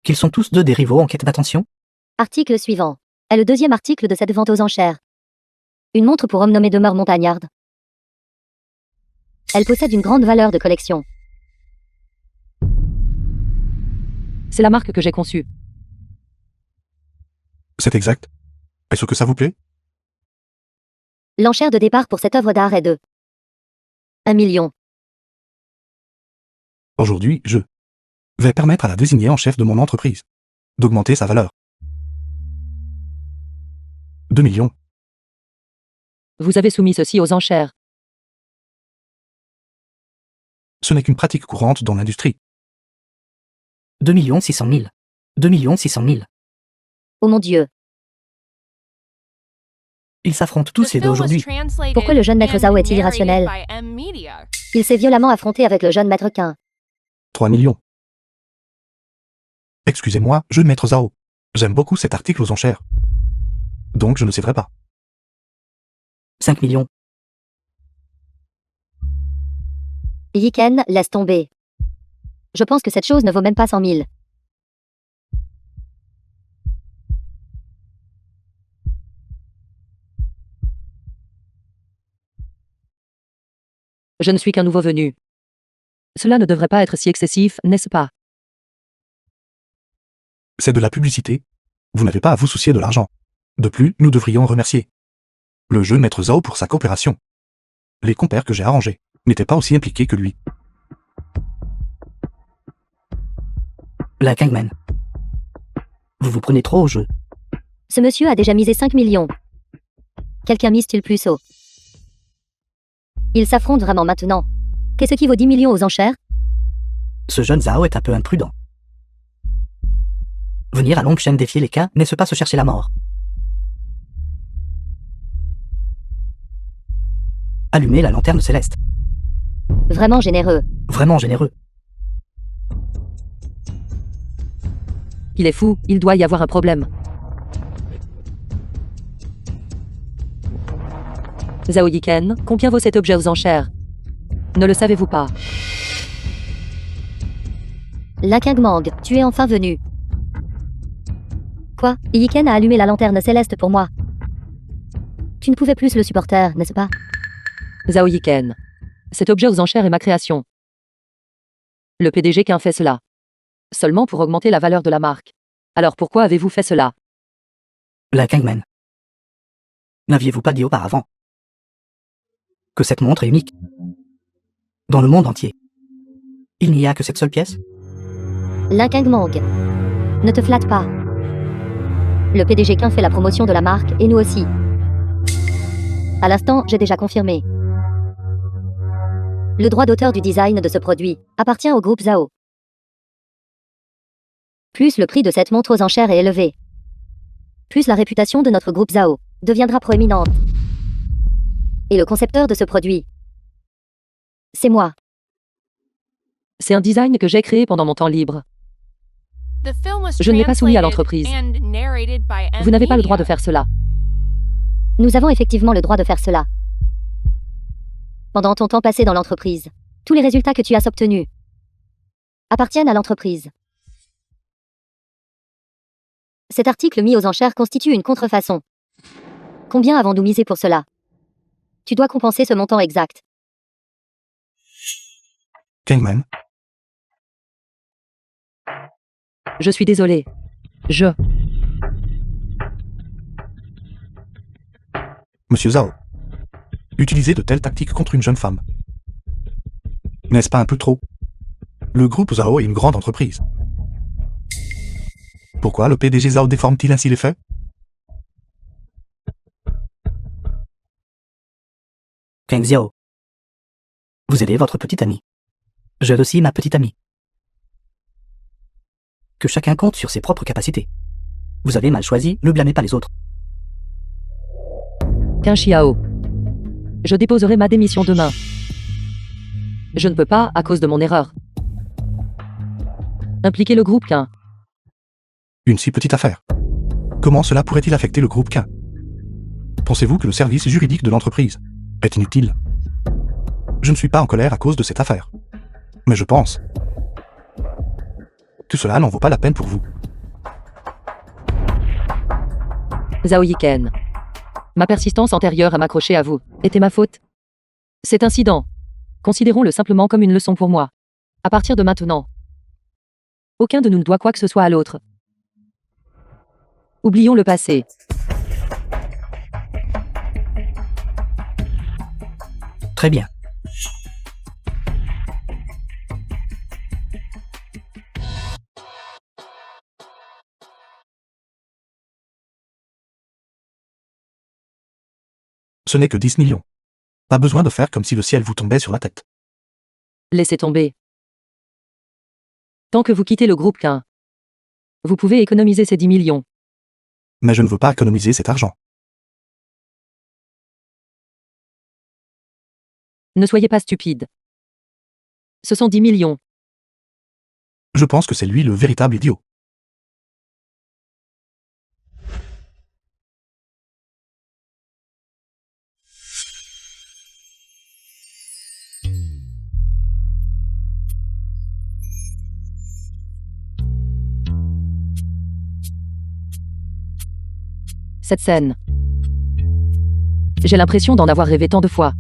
Speaker 3: qu'ils sont tous deux des rivaux en quête d'attention?
Speaker 1: Article suivant. Est le deuxième article de cette vente aux enchères. Une montre pour homme nommé Demeure Montagnarde. Elle possède une grande valeur de collection.
Speaker 2: C'est la marque que j'ai conçue.
Speaker 5: C'est exact. Est-ce que ça vous plaît?
Speaker 1: L'enchère de départ pour cette œuvre d'art est de 1 million.
Speaker 5: Aujourd'hui, je vais permettre à la désignée en chef de mon entreprise d'augmenter sa valeur. 2 millions.
Speaker 2: Vous avez soumis ceci aux enchères.
Speaker 5: Ce n'est qu'une pratique courante dans l'industrie.
Speaker 3: 2 600 000. 2 600 000.
Speaker 1: Oh mon Dieu.
Speaker 3: Ils s'affrontent
Speaker 4: The
Speaker 3: tous les deux
Speaker 4: film was
Speaker 3: aujourd'hui.
Speaker 4: translated
Speaker 1: Pourquoi le jeune maître
Speaker 4: and
Speaker 1: Zhao est-il
Speaker 4: narrated
Speaker 1: irrationnel?
Speaker 4: by M. Media.
Speaker 1: Il s'est violemment affronté avec le jeune maître Qin.
Speaker 5: 3 millions. Excusez-moi, jeune maître Zhao. J'aime beaucoup cet article aux enchères. Donc je ne céderai pas.
Speaker 3: 5 millions.
Speaker 1: Yiken, laisse tomber. Je pense que cette chose ne vaut même pas 100 000.
Speaker 2: Je ne suis qu'un nouveau venu. Cela ne devrait pas être si excessif, n'est-ce pas?
Speaker 5: C'est de la publicité. Vous n'avez pas à vous soucier de l'argent. De plus, nous devrions remercier le jeune maître Zhao pour sa coopération. Les compères que j'ai arrangés n'étaient pas aussi impliqués que lui.
Speaker 3: La Kangman. Vous vous prenez trop au jeu.
Speaker 1: Ce monsieur a déjà misé 5 millions. Quelqu'un mise-t-il plus haut? Ils s'affrontent vraiment maintenant. Qu'est-ce qui vaut 10 millions aux enchères?
Speaker 3: Ce jeune Zhao est un peu imprudent. Venir à Longshan défier les Qin n'est-ce pas se chercher la mort? Allumer la lanterne céleste.
Speaker 1: Vraiment généreux.
Speaker 3: Vraiment généreux.
Speaker 2: Il est fou, il doit y avoir un problème. Zhao Yiken, combien vaut cet objet aux enchères? Ne le savez-vous pas?
Speaker 1: Linkeng Mang, tu es enfin venu. Quoi? Yiken a allumé la lanterne céleste pour moi. Tu ne pouvais plus le supporter, n'est-ce pas?
Speaker 2: Zhao Yiken. Cet objet aux enchères est ma création. Le PDG Qin fait cela. Seulement pour augmenter la valeur de la marque. Alors pourquoi avez-vous fait cela?
Speaker 3: La Kangman. N'aviez-vous pas dit auparavant que cette montre est unique dans le monde entier? Il n'y a que cette seule pièce?
Speaker 1: Linkeng Mang. Ne te flatte pas. Le PDG Qin fait la promotion de la marque et nous aussi. À l'instant, j'ai déjà confirmé. Le droit d'auteur du design de ce produit appartient au groupe Zhao. Plus le prix de cette montre aux enchères est élevé, plus la réputation de notre groupe Zhao deviendra proéminente. Et le concepteur de ce produit, c'est moi.
Speaker 2: C'est un design que j'ai créé pendant mon temps libre.
Speaker 4: The film was
Speaker 2: Je ne l'ai pas soumis à
Speaker 4: translated
Speaker 2: l'entreprise.
Speaker 4: and narrated by M
Speaker 2: Vous n'avez pas le droit de
Speaker 4: Media.
Speaker 2: faire cela.
Speaker 1: Nous avons effectivement le droit de faire cela. Pendant ton temps passé dans l'entreprise, tous les résultats que tu as obtenus appartiennent à l'entreprise. Cet article mis aux enchères constitue une contrefaçon. Combien avons-nous misé pour cela? Tu dois compenser ce montant exact.
Speaker 5: Kangman,
Speaker 2: Je suis désolé.
Speaker 5: Monsieur Zhao. Utiliser de telles tactiques contre une jeune femme. N'est-ce pas un peu trop? Le groupe Zhao est une grande entreprise. Pourquoi le PDG Zhao déforme-t-il ainsi les faits?
Speaker 3: Kang Xiao. Vous aidez votre petite amie. J'aide aussi ma petite amie. Que chacun compte sur ses propres capacités. Vous avez mal choisi, ne blâmez pas les autres.
Speaker 2: Qin Xiao. Je déposerai ma démission demain. Je ne peux pas, à cause de mon erreur. Impliquer le groupe Qin.
Speaker 5: Une si petite affaire. Comment cela pourrait-il affecter le groupe Qin? Pensez-vous que le service juridique de l'entreprise est inutile? Je ne suis pas en colère à cause de cette affaire. Mais je pense que cela n'en vaut pas la peine pour vous.
Speaker 2: Zhao Yiken. Ma persistance antérieure à m'accrocher à vous était ma faute. Cet incident, considérons-le simplement comme une leçon pour moi. À partir de maintenant, aucun de nous ne doit quoi que ce soit à l'autre. Oublions le passé.
Speaker 3: Très bien.
Speaker 5: Ce n'est que 10 millions. Pas besoin de faire comme si le ciel vous tombait sur la tête.
Speaker 2: Laissez tomber. Tant que vous quittez le groupe Qin, vous pouvez économiser ces 10 millions.
Speaker 5: Mais je ne veux pas économiser cet argent.
Speaker 2: Ne soyez pas stupide. Ce sont 10 millions.
Speaker 5: Je pense que c'est lui le véritable idiot.
Speaker 2: Cette scène. J'ai l'impression d'en avoir rêvé tant de fois.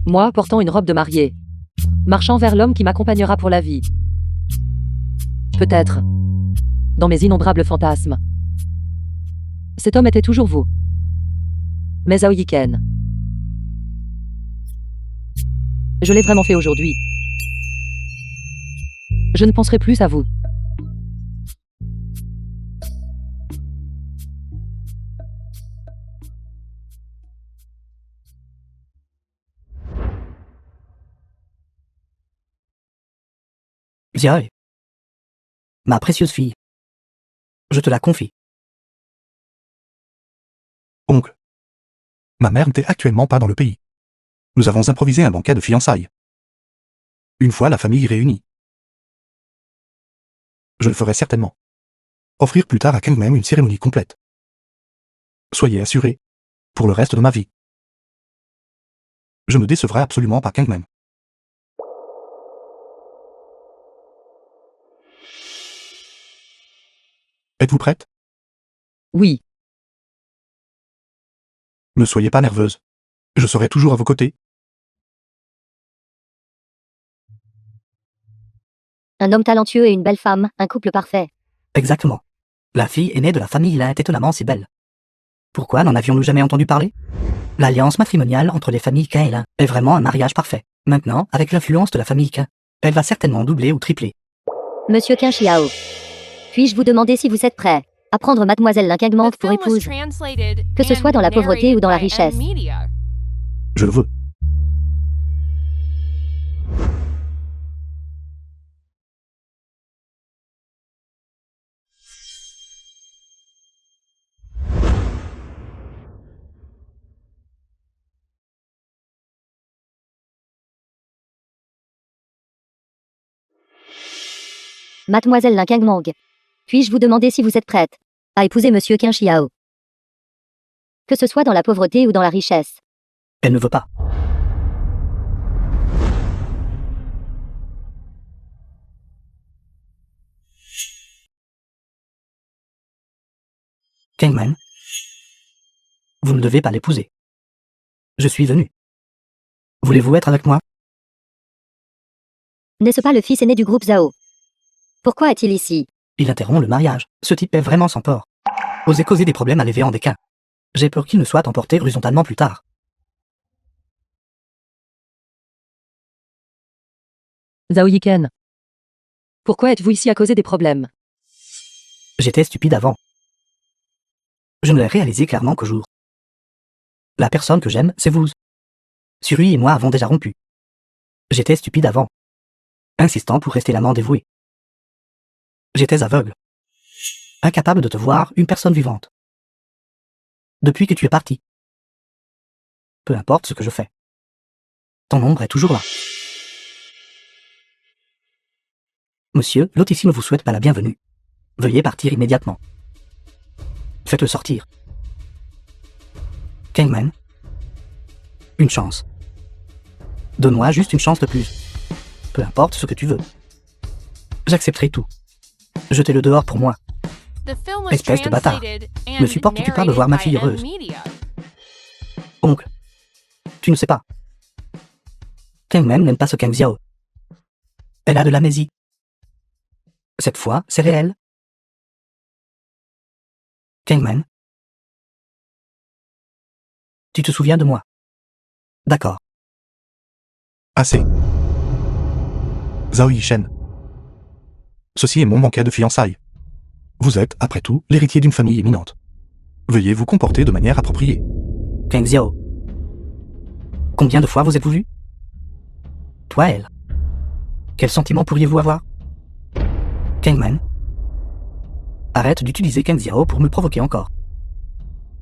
Speaker 2: Moi, portant une robe de mariée, marchant vers l'homme qui m'accompagnera pour la vie. Peut-être, dans mes innombrables fantasmes. Cet homme était toujours vous. Mais Zhao Yiken. Je l'ai vraiment fait aujourd'hui. Je ne penserai plus à vous.
Speaker 3: Xiae. Ma précieuse fille. Je te la confie.
Speaker 5: Oncle. Ma mère n'était actuellement pas dans le pays. Nous avons improvisé un banquet de fiançailles. Une fois la famille réunie. Je le ferai certainement. Offrir plus tard à Kangmem une cérémonie complète. Soyez assurés. Pour le reste de ma vie. Je ne décevrai absolument pas Kangmem. Êtes-vous prête?
Speaker 2: Oui.
Speaker 5: Ne soyez pas nerveuse. Je serai toujours à vos côtés.
Speaker 1: Un homme talentueux et une belle femme, un couple parfait.
Speaker 3: Exactement. La fille aînée de la famille là est étonnamment si belle. Pourquoi n'en avions-nous jamais entendu parler? L'alliance matrimoniale entre les familles K et Lin est vraiment un mariage parfait. Maintenant, avec l'influence de la famille K, elle va certainement doubler ou tripler.
Speaker 1: Monsieur Qin Xiao. Puis-je vous demander si vous êtes prêt à prendre mademoiselle Lin Kangmang
Speaker 4: The
Speaker 1: pour
Speaker 4: film was
Speaker 1: épouse,
Speaker 4: translated
Speaker 1: que ce soit dans la
Speaker 4: and
Speaker 1: pauvreté ou dans la
Speaker 4: narrated by
Speaker 1: richesse?
Speaker 4: M-Media.
Speaker 5: Je le veux.
Speaker 1: Mademoiselle Lin Kangmang. Puis-je vous demander si vous êtes prête à épouser Monsieur Qin Xiao, que ce soit dans la pauvreté ou dans la richesse?
Speaker 3: Elle ne veut pas. Kangman, vous ne devez pas l'épouser. Je suis venu. Voulez-vous être avec moi?
Speaker 1: N'est-ce pas le fils aîné du groupe Zhao? Pourquoi est-il ici?
Speaker 3: Il interrompt le mariage. Ce type est vraiment sans peur. Osez causer des problèmes à l'événement des cas. J'ai peur qu'il ne soit emporté horizontalement plus tard.
Speaker 2: Zhao Yiken. Pourquoi êtes-vous ici à causer des problèmes?
Speaker 3: J'étais stupide avant. Je ne l'ai réalisé clairement qu'au jour. La personne que j'aime, c'est vous. Suri et moi avons déjà rompu. J'étais stupide avant. Insistant pour rester l'amant dévoué. J'étais aveugle. Incapable de te voir, une personne vivante. Depuis que tu es parti. Peu importe ce que je fais. Ton ombre est toujours là. Monsieur, l'hôtissime vous souhaite pas la bienvenue. Veuillez partir immédiatement. Faites-le sortir. Kangman. Une chance. Donne-moi juste une chance de plus. Peu importe ce que tu veux. J'accepterai tout. Jetez-le dehors pour moi.
Speaker 4: The film was
Speaker 3: Espèce de bâtard.
Speaker 4: translated
Speaker 3: Me
Speaker 4: and
Speaker 3: supportes-tu pas de voir ma
Speaker 4: narrated
Speaker 3: fille
Speaker 4: by
Speaker 3: heureuse?
Speaker 4: M-Media.
Speaker 3: Oncle. Tu ne sais pas. Kangman n'aime pas ce Kang Xiao. Elle a de l'amnésie. Cette fois, c'est réel. Kangman. Tu te souviens de moi? D'accord.
Speaker 5: Assez. Zhao Yishen. Ceci est mon banquet de fiançailles. Vous êtes, après tout, l'héritier d'une famille éminente. Veuillez vous comporter de manière appropriée.
Speaker 3: Kang Xiao. Combien de fois vous êtes-vous vus? Toi et elle. Quel sentiment pourriez-vous avoir? Kangman. Arrête d'utiliser Kang Xiao pour me provoquer encore.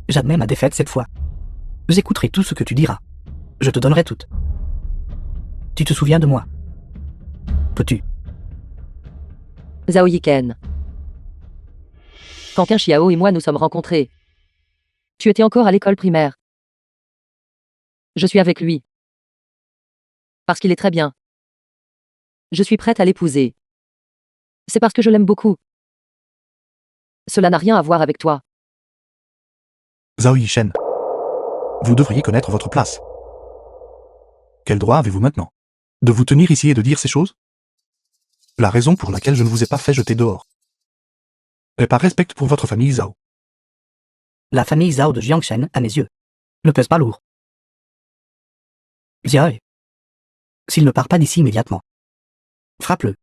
Speaker 3: J'admets ma défaite cette fois. J'écouterai tout ce que tu diras. Je te donnerai tout. Tu te souviens de moi? Peux-tu?
Speaker 2: Zhao Yiken. Quand Qin Xiao et moi nous sommes rencontrés, tu étais encore à l'école primaire. Je suis avec lui. Parce qu'il est très bien. Je suis prête à l'épouser. C'est parce que je l'aime beaucoup. Cela n'a rien à voir avec toi.
Speaker 5: Zhao Yishen. Vous devriez connaître votre place. Quel droit avez-vous maintenant de vous tenir ici et de dire ces choses? La raison pour laquelle je ne vous ai pas fait jeter dehors est par respect pour votre famille Zhao.
Speaker 3: La famille Zhao de Jiangshen, à mes yeux, ne pèse pas lourd. Xiao. S'il ne part pas d'ici immédiatement, frappe-le.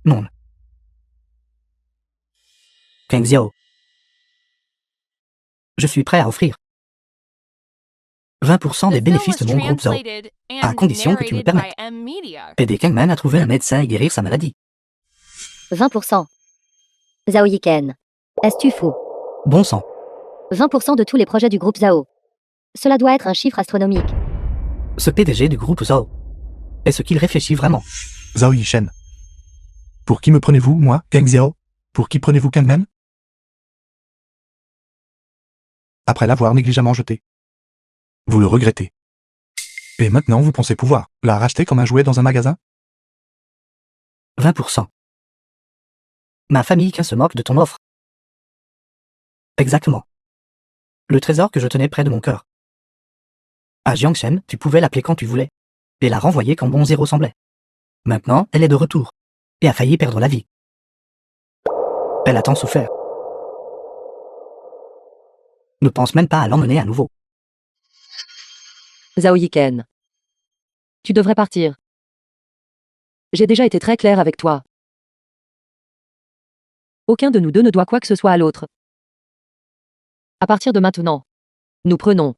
Speaker 3: Non. Kang Xiao. Je suis prêt à offrir 20% des
Speaker 4: The film
Speaker 3: bénéfices
Speaker 4: was
Speaker 3: de mon groupe Zhao,
Speaker 4: translated
Speaker 3: à
Speaker 4: and
Speaker 3: condition que tu me
Speaker 4: narrated by
Speaker 3: permettes.
Speaker 4: M-Media.
Speaker 3: Aider Kangman à trouver un médecin et guérir sa maladie.
Speaker 1: 20%. Zhao Yiken. Est-ce tu fou?
Speaker 3: Bon sang.
Speaker 1: 20% de tous les projets du groupe Zhao. Cela doit être un chiffre astronomique.
Speaker 3: Ce PDG du groupe Zhao. Est-ce qu'il réfléchit vraiment?
Speaker 5: Zhao Yishen. Pour qui me prenez-vous, moi, Kang Xiao? Pour qui prenez-vous Kangman? Après l'avoir négligemment jeté. Vous le regrettez. Et maintenant vous pensez pouvoir la racheter comme un jouet dans un magasin?
Speaker 3: 20%. Ma famille qui se moque de ton offre. Exactement. Le trésor que je tenais près de mon cœur. À Jiangshen, tu pouvais l'appeler quand tu voulais. Et la renvoyer quand bon zéro semblait. Maintenant, elle est de retour. Et a failli perdre la vie. Elle a tant souffert. Ne pense même pas à l'emmener à nouveau.
Speaker 2: Zhao Yiken. Tu devrais partir. J'ai déjà été très clair avec toi. Aucun de nous deux ne doit quoi que ce soit à l'autre. À partir de maintenant, nous prenons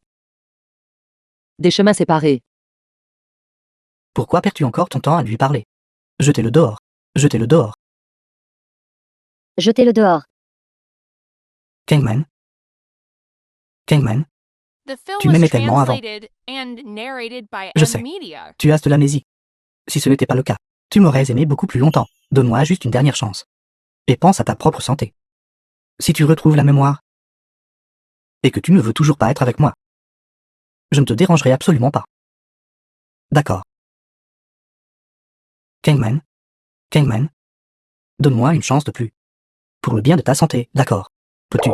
Speaker 2: des chemins séparés.
Speaker 3: Pourquoi perds-tu encore ton temps à lui parler? Jetez-le dehors. Jetez-le dehors.
Speaker 1: Jetez-le dehors.
Speaker 3: Kangman. Kangman,
Speaker 4: The film
Speaker 3: Tu
Speaker 4: was
Speaker 3: m'aimais tellement avant.
Speaker 4: translated and narrated by
Speaker 3: Je
Speaker 4: M
Speaker 3: sais.
Speaker 4: Media.
Speaker 3: tu as de l'amnésie. Si ce n'était pas le cas, tu m'aurais aimé beaucoup plus longtemps. Donne-moi juste une dernière chance. Et pense à ta propre santé. Si tu retrouves la mémoire, et que tu ne veux toujours pas être avec moi, je ne te dérangerai absolument pas. D'accord. Kangman. Kangman. Donne-moi une chance de plus. Pour le bien de ta santé, d'accord. Peux-tu?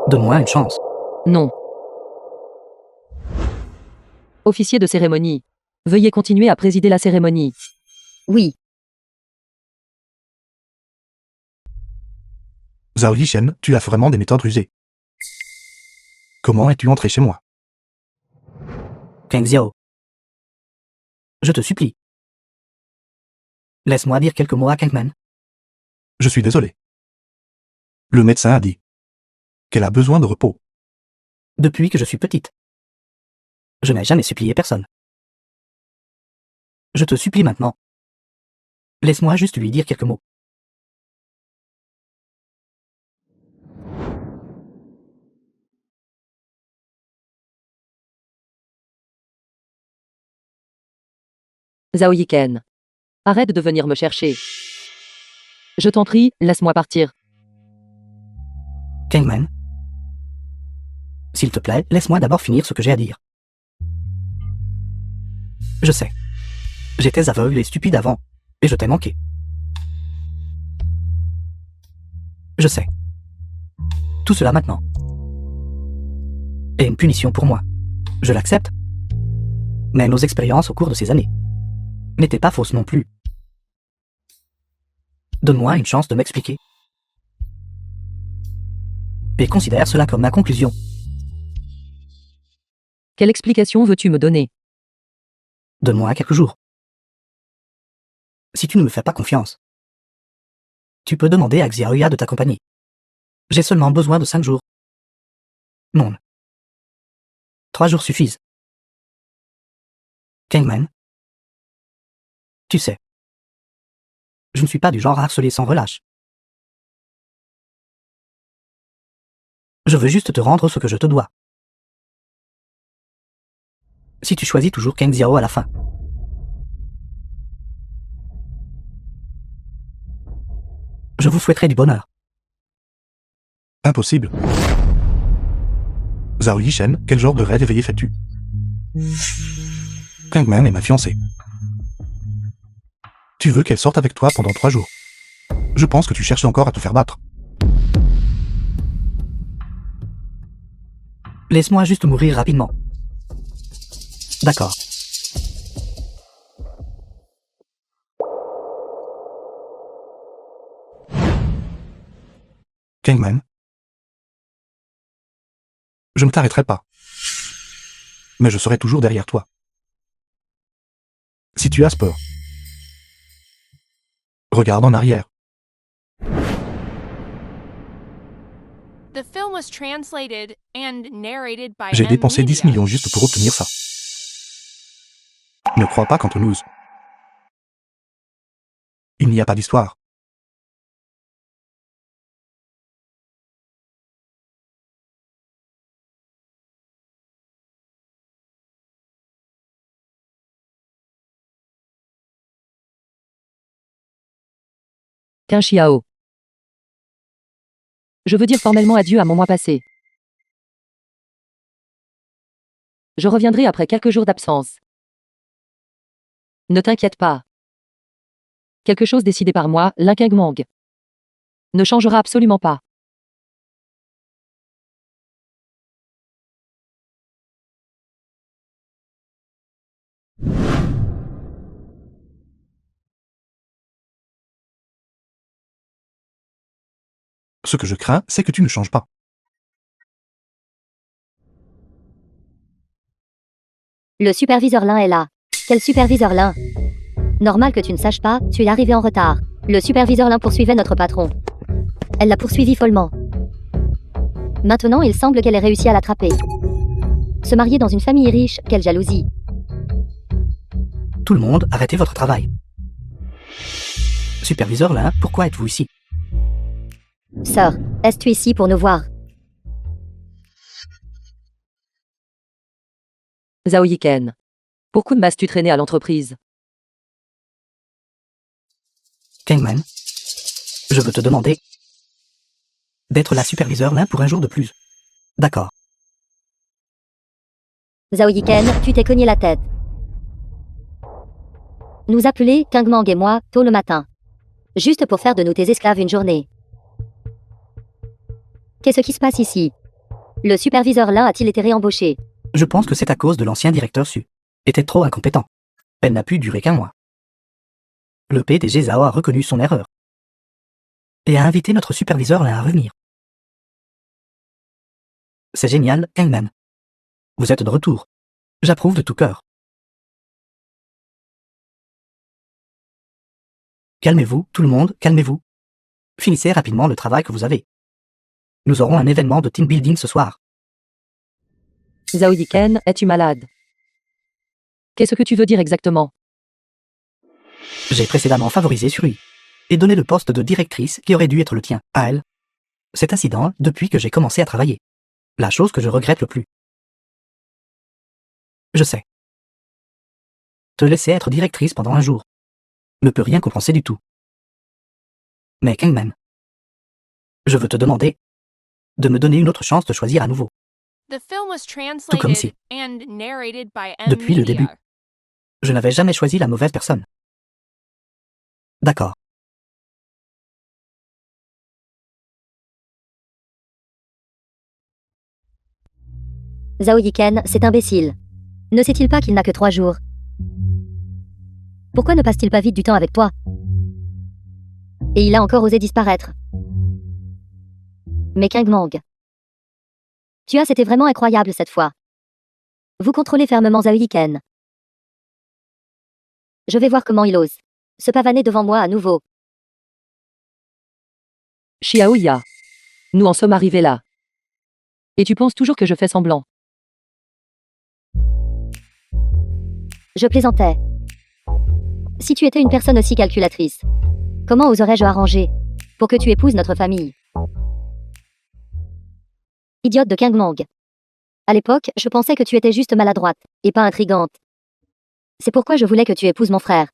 Speaker 3: Donne-moi une chance.
Speaker 2: Non. Officier de cérémonie. Veuillez continuer à présider la cérémonie.
Speaker 1: Oui.
Speaker 5: Zhao Yishen, tu as vraiment des méthodes rusées. Comment es-tu entré chez moi?
Speaker 3: Kang Xiao. Je te supplie. Laisse-moi dire quelques mots à Kangman.
Speaker 5: Je suis désolé. Le médecin a dit qu'elle a besoin de repos.
Speaker 3: Depuis que je suis petite. Je n'ai jamais supplié personne. Je te supplie maintenant. Laisse-moi juste lui dire quelques mots.
Speaker 2: Zhao Yiken. Arrête de venir me chercher. Je t'en prie, laisse-moi partir.
Speaker 3: Kangman. S'il te plaît, laisse-moi d'abord finir ce que j'ai à dire. Je sais. J'étais aveugle et stupide avant, et je t'ai manqué. Je sais. Tout cela maintenant. Est une punition pour moi. Je l'accepte. Mais nos expériences au cours de ces années n'étaient pas fausses non plus. Donne-moi une chance de m'expliquer. Et considère cela comme ma conclusion.
Speaker 2: Quelle explication veux-tu me donner?
Speaker 3: Donne-moi quelques jours. Si tu ne me fais pas confiance, tu peux demander à Xiaoya de t'accompagner. J'ai seulement besoin de 5 jours. Non. 3 jours suffisent. Kangman. Tu sais. Je ne suis pas du genre à harceler sans relâche. Je veux juste te rendre ce que je te dois. Si tu choisis toujours Kang Xiao à la fin. Je vous souhaiterais du bonheur.
Speaker 5: Impossible. Zhao Yishen, quel genre de rêve éveillé fais-tu? Kangman est ma fiancée. Tu veux qu'elle sorte avec toi pendant 3 jours. Je pense que tu cherches encore à te faire battre.
Speaker 3: Laisse-moi juste mourir rapidement. D'accord.
Speaker 5: Kangman. Je ne t'arrêterai pas. Mais je serai toujours derrière toi. Si tu as peur, regarde en arrière.
Speaker 4: The film was translated and narrated by
Speaker 5: J'ai
Speaker 4: M
Speaker 5: dépensé 10
Speaker 4: Media.
Speaker 5: millions juste pour obtenir ça. Ne crois pas qu'entre nous, il n'y a pas d'histoire.
Speaker 2: Qu'un Xiao. Je veux dire formellement adieu à mon mois passé. Je reviendrai après quelques jours d'absence. Ne t'inquiète pas. Quelque chose décidé par moi, Lin Kengmong, ne changera absolument pas.
Speaker 5: Ce que je crains, c'est que tu ne changes pas.
Speaker 1: Le superviseur Lin est là. Quel superviseur Lin? Normal que tu ne saches pas, tu es arrivé en retard. Le superviseur Lin poursuivait notre patron. Elle l'a poursuivi follement. Maintenant, il semble qu'elle ait réussi à l'attraper. Se marier dans une famille riche, quelle jalousie.
Speaker 3: Tout le monde, arrêtez votre travail. Superviseur Lin, pourquoi êtes-vous ici?
Speaker 1: Sœur, es-tu ici pour nous voir?
Speaker 2: Zhao Yiken. Pourquoi m'as-tu traîné à l'entreprise?
Speaker 3: Kangman, je veux te demander d'être la superviseur Lin pour un jour de plus. D'accord.
Speaker 1: Zhao Yiken, tu t'es cogné la tête. Nous appeler, Kangmang et moi, tôt le matin. Juste pour faire de nous tes esclaves une journée. Qu'est-ce qui se passe ici? Le superviseur Lin a-t-il été réembauché?
Speaker 3: Je pense que c'est à cause de l'ancien directeur Su. Était trop incompétent. Elle n'a pu durer qu'un mois. Le PDG Zhao a reconnu son erreur. Et a invité notre superviseur Lin à revenir. C'est génial, Kangman. Vous êtes de retour. J'approuve de tout cœur. Calmez-vous, tout le monde, calmez-vous. Finissez rapidement le travail que vous avez. Nous aurons un événement de team building ce soir.
Speaker 2: Zhao Yiken, es-tu malade? Qu'est-ce que tu veux dire exactement?
Speaker 3: J'ai précédemment favorisé Suri et donné le poste de directrice qui aurait dû être le tien à elle. Cet incident depuis que j'ai commencé à travailler. La chose que je regrette le plus. Je sais. Te laisser être directrice pendant un jour ne peut rien compenser du tout. Mais Kangman, je veux te demander de me donner une autre chance de choisir à nouveau.
Speaker 4: The film was
Speaker 3: Tout comme si,
Speaker 4: translated and narrated by M.
Speaker 3: depuis le
Speaker 4: Media.
Speaker 3: début, je n'avais jamais choisi la mauvaise personne. D'accord.
Speaker 1: Zhao Yiken, c'est imbécile. Ne sait-il pas qu'il n'a que 3 jours? Pourquoi ne passe-t-il pas vite du temps avec toi? Et il a encore osé disparaître. Mais Kangmang. C'était vraiment incroyable cette fois. Vous contrôlez fermement Zhao Yiken. Je vais voir comment il ose se pavaner devant moi à nouveau.
Speaker 2: Xiao Ya. Nous en sommes arrivés là. Et tu penses toujours que je fais semblant?
Speaker 1: Je plaisantais. Si tu étais une personne aussi calculatrice, comment oserais-je arranger pour que tu épouses notre famille? Idiote de Kangmang. À l'époque, je pensais que tu étais juste maladroite, et pas intrigante. C'est pourquoi je voulais que tu épouses mon frère.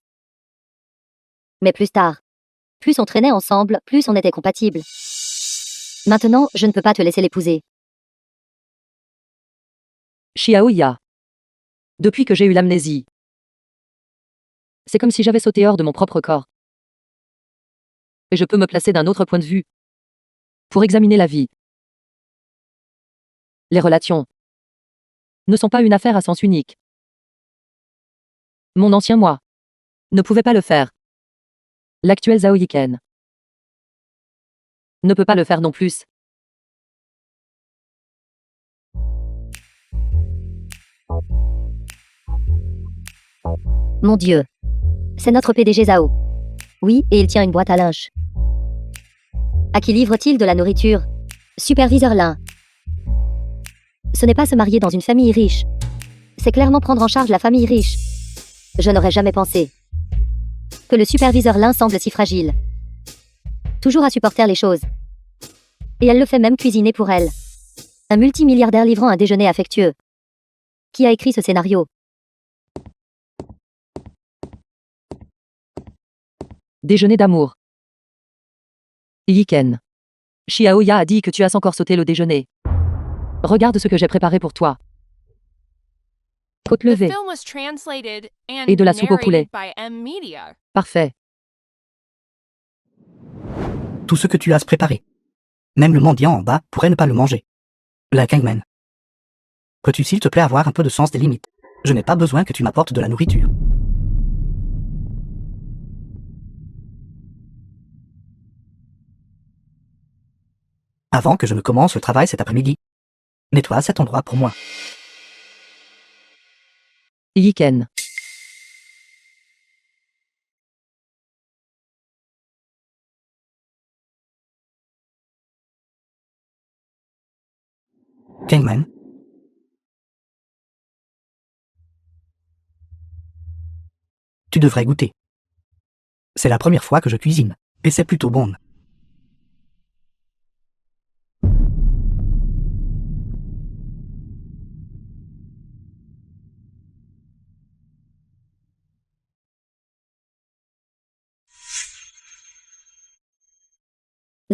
Speaker 1: Mais plus tard, plus on traînait ensemble, plus on était compatibles. Maintenant, je ne peux pas te laisser l'épouser.
Speaker 2: Xiao Ya. Depuis que j'ai eu l'amnésie. C'est comme si j'avais sauté hors de mon propre corps. Et je peux me placer d'un autre point de vue. Pour examiner la vie. Les relations ne sont pas une affaire à sens unique. Mon ancien moi ne pouvait pas le faire. L'actuel Zhao Yiken ne peut pas le faire non plus.
Speaker 1: Mon Dieu. C'est notre PDG Zhao. Oui, et il tient une boîte à linge. À qui livre-t-il de la nourriture? Superviseur Lin. Ce n'est pas se marier dans une famille riche. C'est clairement prendre en charge la famille riche. Je n'aurais jamais pensé que le superviseur Lin semble si fragile. Toujours à supporter les choses. Et elle le fait même cuisiner pour elle. Un multimilliardaire livrant un déjeuner affectueux. Qui a écrit ce scénario?
Speaker 2: Déjeuner d'amour. Yiken. Xiaoya a dit que tu as encore sauté le déjeuner. Regarde ce que j'ai préparé pour toi. Côte
Speaker 4: The
Speaker 2: levée.
Speaker 4: film was translated and
Speaker 2: Et de la soupe au poulet.
Speaker 4: narrated by M Media.
Speaker 2: Parfait.
Speaker 3: Tout ce que tu as préparé. Même le mendiant en bas pourrait ne pas le manger. La Kangman. Peux-tu s'il te plaît avoir un peu de sens des limites? Je n'ai pas besoin que tu m'apportes de la nourriture. Avant que je ne commence le travail cet après-midi, nettoie cet endroit pour moi.
Speaker 2: Yiken.
Speaker 3: Kangman. Tu devrais goûter. C'est la première fois que je cuisine, et c'est plutôt bon.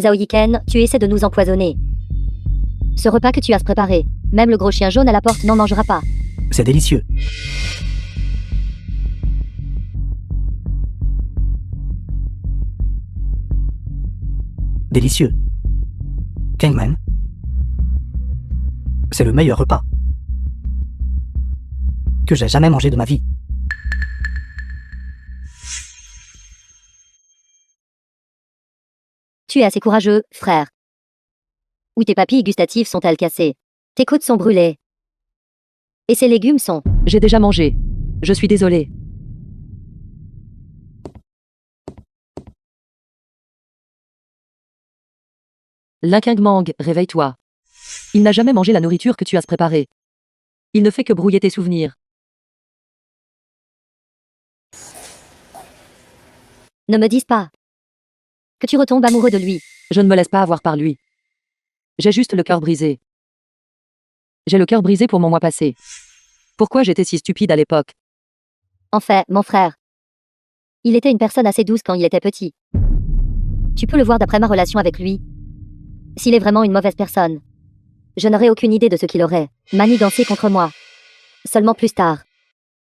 Speaker 1: Zhao Yiken, tu essaies de nous empoisonner. Ce repas que tu as préparé, même le gros chien jaune à la porte n'en mangera pas.
Speaker 3: C'est délicieux. Délicieux. Kangman. C'est le meilleur repas que j'ai jamais mangé de ma vie.
Speaker 1: Tu es assez courageux, frère. Ou tes papilles gustatives sont-elles cassées? Tes côtes sont brûlées. Et ces légumes sont...
Speaker 2: J'ai déjà mangé. Je suis désolé. Linkingmang, réveille-toi. Il n'a jamais mangé la nourriture que tu as préparée. Il ne fait que brouiller tes souvenirs.
Speaker 1: Ne me dises pas que tu retombes amoureux de lui.
Speaker 2: Je ne me laisse pas avoir par lui. J'ai juste le cœur brisé. J'ai le cœur brisé pour mon mois passé. Pourquoi j'étais si stupide à l'époque?
Speaker 1: En fait, mon frère. Il était une personne assez douce quand il était petit. Tu peux le voir d'après ma relation avec lui. S'il est vraiment une mauvaise personne, je n'aurais aucune idée de ce qu'il aurait manigancé contre moi. Seulement plus tard,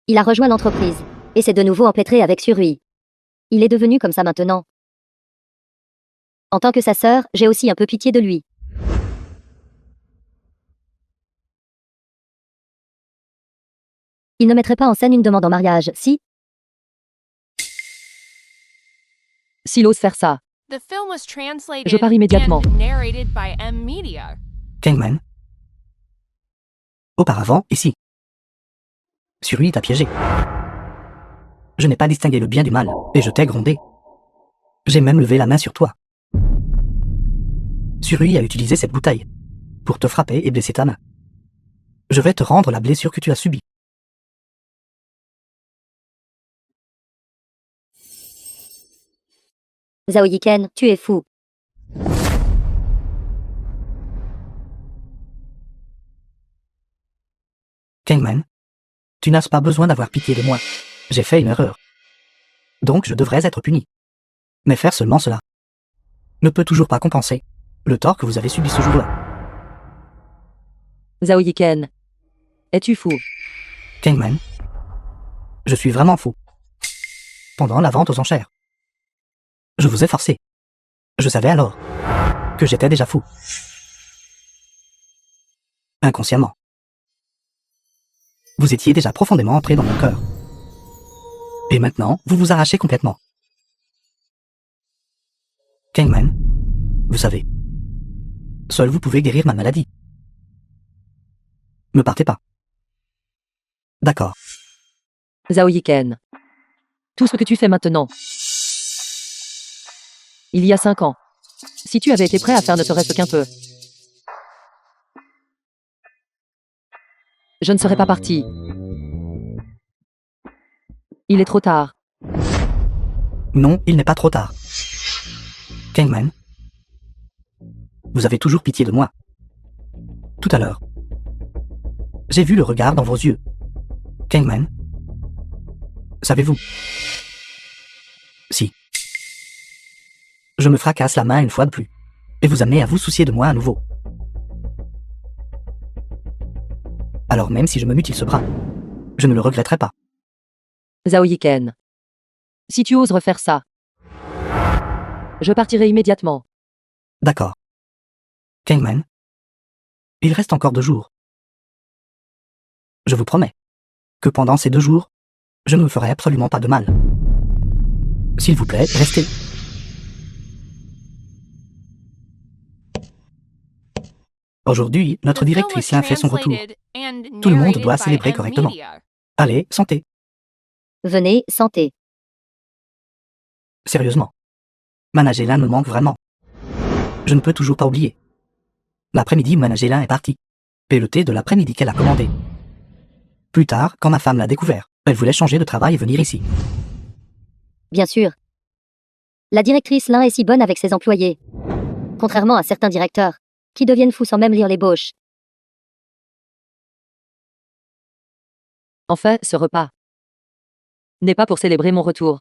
Speaker 1: il a rejoint l'entreprise, et s'est de nouveau empêtré avec Surui. Il est devenu comme ça maintenant. En tant que sa sœur, j'ai aussi un peu pitié de lui. Il ne mettrait pas en scène une demande en mariage, si?
Speaker 2: S'il ose faire ça,
Speaker 4: The film was translated
Speaker 2: Je pars immédiatement.
Speaker 4: and narrated by M Media.
Speaker 3: Kangman. Auparavant, ici. Surui t'a piégé. Je n'ai pas distingué le bien du mal, et je t'ai grondé. J'ai même levé la main sur toi. Surui a utilisé cette bouteille pour te frapper et blesser ta main. Je vais te rendre la blessure que tu as subie.
Speaker 1: Zhao Yiken, tu es fou.
Speaker 3: Kangman, tu n'as pas besoin d'avoir pitié de moi. J'ai fait une erreur. Donc je devrais être puni. Mais faire seulement cela ne peut toujours pas compenser le tort que vous avez subi ce jour-là.
Speaker 2: Zhao Yiken. Es-tu fou?
Speaker 3: Kangman, je suis vraiment fou. Pendant la vente aux enchères, je vous ai forcé. Je savais alors que j'étais déjà fou. Inconsciemment. Vous étiez déjà profondément entré dans mon cœur. Et maintenant, vous vous arrachez complètement. Kangman, vous savez, seul vous pouvez guérir ma maladie. Me partez pas. D'accord.
Speaker 2: Zhao Yiken. Tout ce que tu fais maintenant. Il y a 5 ans. Si tu avais été prêt à faire ne serait-ce qu'un peu. Je ne serais pas parti. Il est trop tard.
Speaker 3: Non, il n'est pas trop tard. Kangman, vous avez toujours pitié de moi. Tout à l'heure, j'ai vu le regard dans vos yeux. Kangman, savez-vous? Si. Je me fracasse la main une fois de plus. Et vous amenez à vous soucier de moi à nouveau. Alors même si je me mutile ce bras, je ne le regretterai pas.
Speaker 2: Zhao Yiken. Si tu oses refaire ça, je partirai immédiatement.
Speaker 3: D'accord. Kangman, il reste encore 2 jours. Je vous promets que pendant ces 2 jours, je ne vous ferai absolument pas de mal. S'il vous plaît, restez. Aujourd'hui, notre
Speaker 4: The film was
Speaker 3: directrice Lin fait son retour.
Speaker 4: translated and
Speaker 3: Tout le monde
Speaker 4: narrated
Speaker 3: doit
Speaker 4: by
Speaker 3: célébrer
Speaker 4: M
Speaker 3: correctement.
Speaker 4: Media.
Speaker 3: Allez, santé.
Speaker 1: Venez, santé.
Speaker 3: Sérieusement. Managélin me manque vraiment. Je ne peux toujours pas oublier. L'après-midi, Managélin est parti. Et le thé de l'après-midi qu'elle a commandé. Plus tard, quand ma femme l'a découvert, elle voulait changer de travail et venir ici.
Speaker 1: Bien sûr. La directrice Lin est si bonne avec ses employés. Contrairement à certains directeurs, qui deviennent fous sans même lire l'ébauche.
Speaker 2: En fait, ce repas n'est pas pour célébrer mon retour.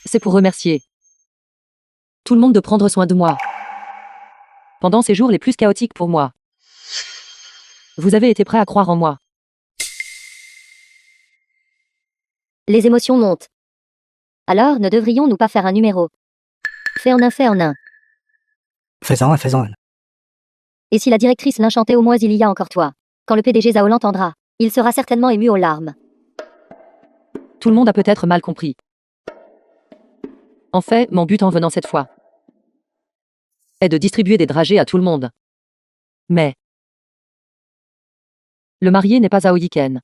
Speaker 2: C'est pour remercier tout le monde de prendre soin de moi pendant ces jours les plus chaotiques pour moi. Vous avez été prêts à croire en moi.
Speaker 1: Les émotions montent. Alors, ne devrions-nous pas faire un numéro? Fait en un, fait en un.
Speaker 3: Fais-en un, fais-en un.
Speaker 1: Et si la directrice Lin chantait au moins il y a encore toi? Quand le PDG Zhao l'entendra, il sera certainement ému aux larmes.
Speaker 2: Tout le monde a peut-être mal compris. En fait, mon but en venant cette fois est de distribuer des dragées à tout le monde. Mais le marié n'est pas Zhao Yiken.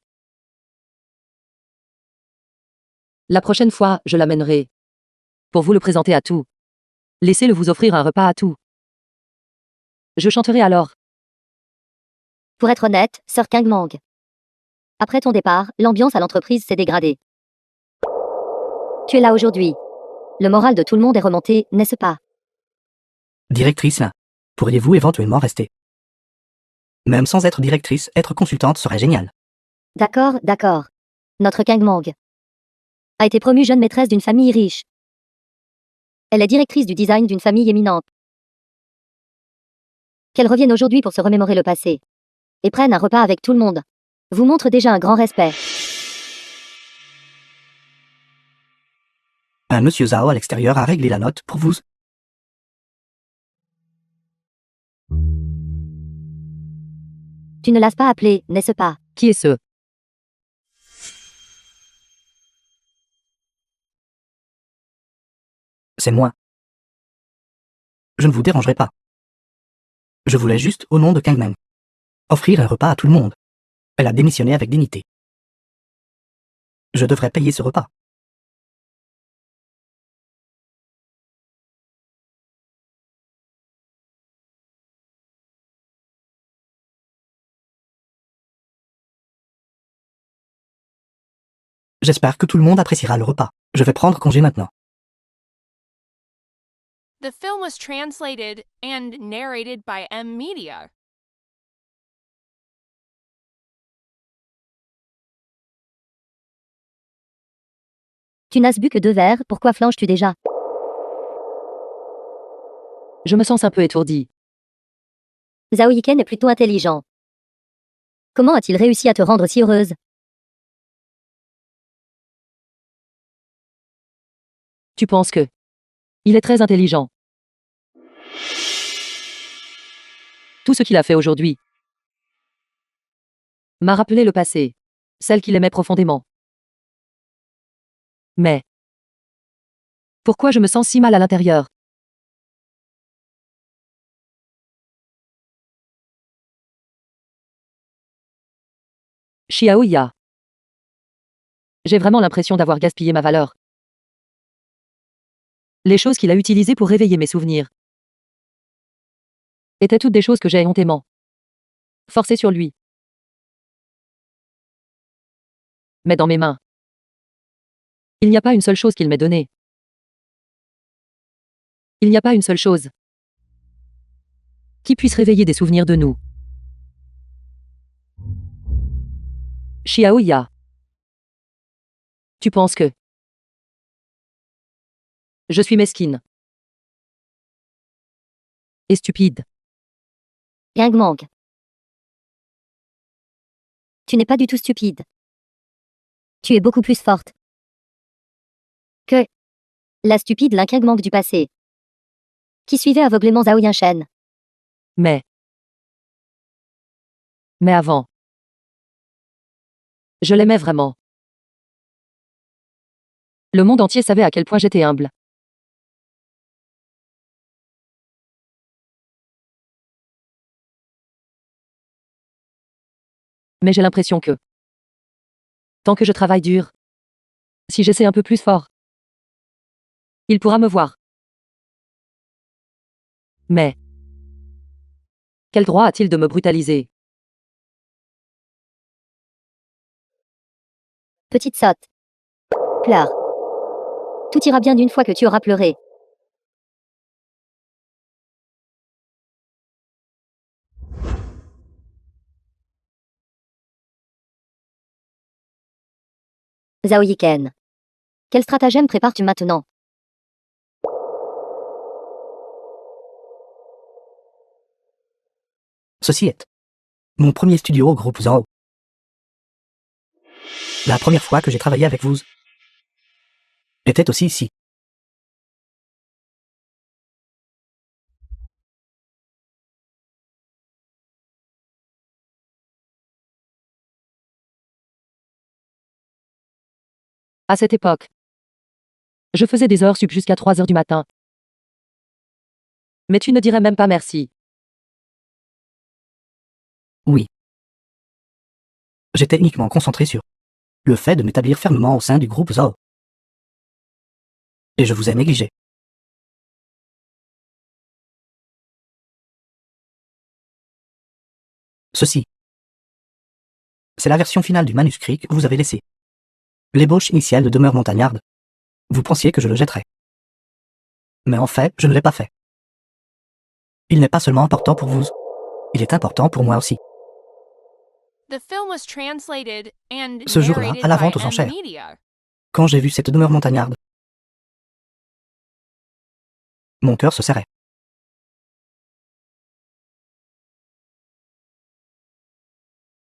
Speaker 2: La prochaine fois, je l'amènerai pour vous le présenter à tout. Laissez-le vous offrir un repas à tout. Je chanterai alors.
Speaker 1: Pour être honnête, Sir Kangmang. Après ton départ, l'ambiance à l'entreprise s'est dégradée. Tu es là aujourd'hui. Le moral de tout le monde est remonté, n'est-ce pas?
Speaker 3: Directrice Lin, pourriez-vous éventuellement rester? Même sans être directrice, être consultante serait génial.
Speaker 1: D'accord, d'accord. Notre Kangmang a été promue jeune maîtresse d'une famille riche. Elle est directrice du design d'une famille éminente. Qu'elle revienne aujourd'hui pour se remémorer le passé et prenne un repas avec tout le monde vous montre déjà un grand respect.
Speaker 3: Un monsieur Zhao à l'extérieur a réglé la note pour vous.
Speaker 1: Tu ne l'as pas appelé, n'est-ce pas?
Speaker 2: Qui est ce?
Speaker 3: C'est moi. Je ne vous dérangerai pas. Je voulais juste, au nom de Kangman, offrir un repas à tout le monde. Elle a démissionné avec dignité. Je devrais payer ce repas. J'espère que tout le monde appréciera le repas. Je vais prendre congé maintenant.
Speaker 4: The film was translated and narrated by M Media.
Speaker 1: Tu n'as bu que 2 verres, pourquoi flanches-tu déjà?
Speaker 2: Je me sens un peu étourdi.
Speaker 1: Zhao Yiken est plutôt intelligent. Comment a-t-il réussi à te rendre si heureuse?
Speaker 2: Tu penses que il est très intelligent. Tout ce qu'il a fait aujourd'hui m'a rappelé le passé, celle qu'il aimait profondément. Mais pourquoi je me sens si mal à l'intérieur? Xiaoya. J'ai vraiment l'impression d'avoir gaspillé ma valeur. Les choses qu'il a utilisées pour réveiller mes souvenirs étaient toutes des choses que j'ai hontément forcées sur lui. Mais dans mes mains, il n'y a pas une seule chose qu'il m'ait donnée. Il n'y a pas une seule chose qui puisse réveiller des souvenirs de nous. Xiaoya. Tu penses que je suis mesquine? Et stupide.
Speaker 1: Gang. Tu n'es pas du tout stupide. Tu es beaucoup plus forte que la stupide Gang du passé, qui suivait aveuglément Zhao Yinshen.
Speaker 2: Mais avant. Je l'aimais vraiment. Le monde entier savait à quel point j'étais humble. Mais j'ai l'impression que, tant que je travaille dur, si j'essaie un peu plus fort, il pourra me voir. Mais quel droit a-t-il de me brutaliser?
Speaker 1: Petite sotte. Pleure. Tout ira bien d'une fois que tu auras pleuré. Zhao Yiken. Quel stratagème prépares-tu maintenant?
Speaker 3: Ceci est mon premier studio au groupe Zhao. La première fois que j'ai travaillé avec vous était aussi ici.
Speaker 2: À cette époque, je faisais des heures sup jusqu'à 3 heures du matin. Mais tu ne dirais même pas merci.
Speaker 3: Oui. J'étais uniquement concentré sur le fait de m'établir fermement au sein du groupe Zhao. Et je vous ai négligé. Ceci. C'est la version finale du manuscrit que vous avez laissé. L'ébauche initiale de Demeure montagnarde. Vous pensiez que je le jetterais. Mais en fait, je ne l'ai pas fait. Il n'est pas seulement important pour vous. Il est important pour moi aussi.
Speaker 4: The film was translated and
Speaker 3: Ce jour-là,
Speaker 4: narrated
Speaker 3: à la
Speaker 4: by
Speaker 3: vente aux
Speaker 4: M
Speaker 3: enchères.
Speaker 4: Media.
Speaker 3: Quand j'ai vu cette demeure montagnarde, mon cœur se serrait.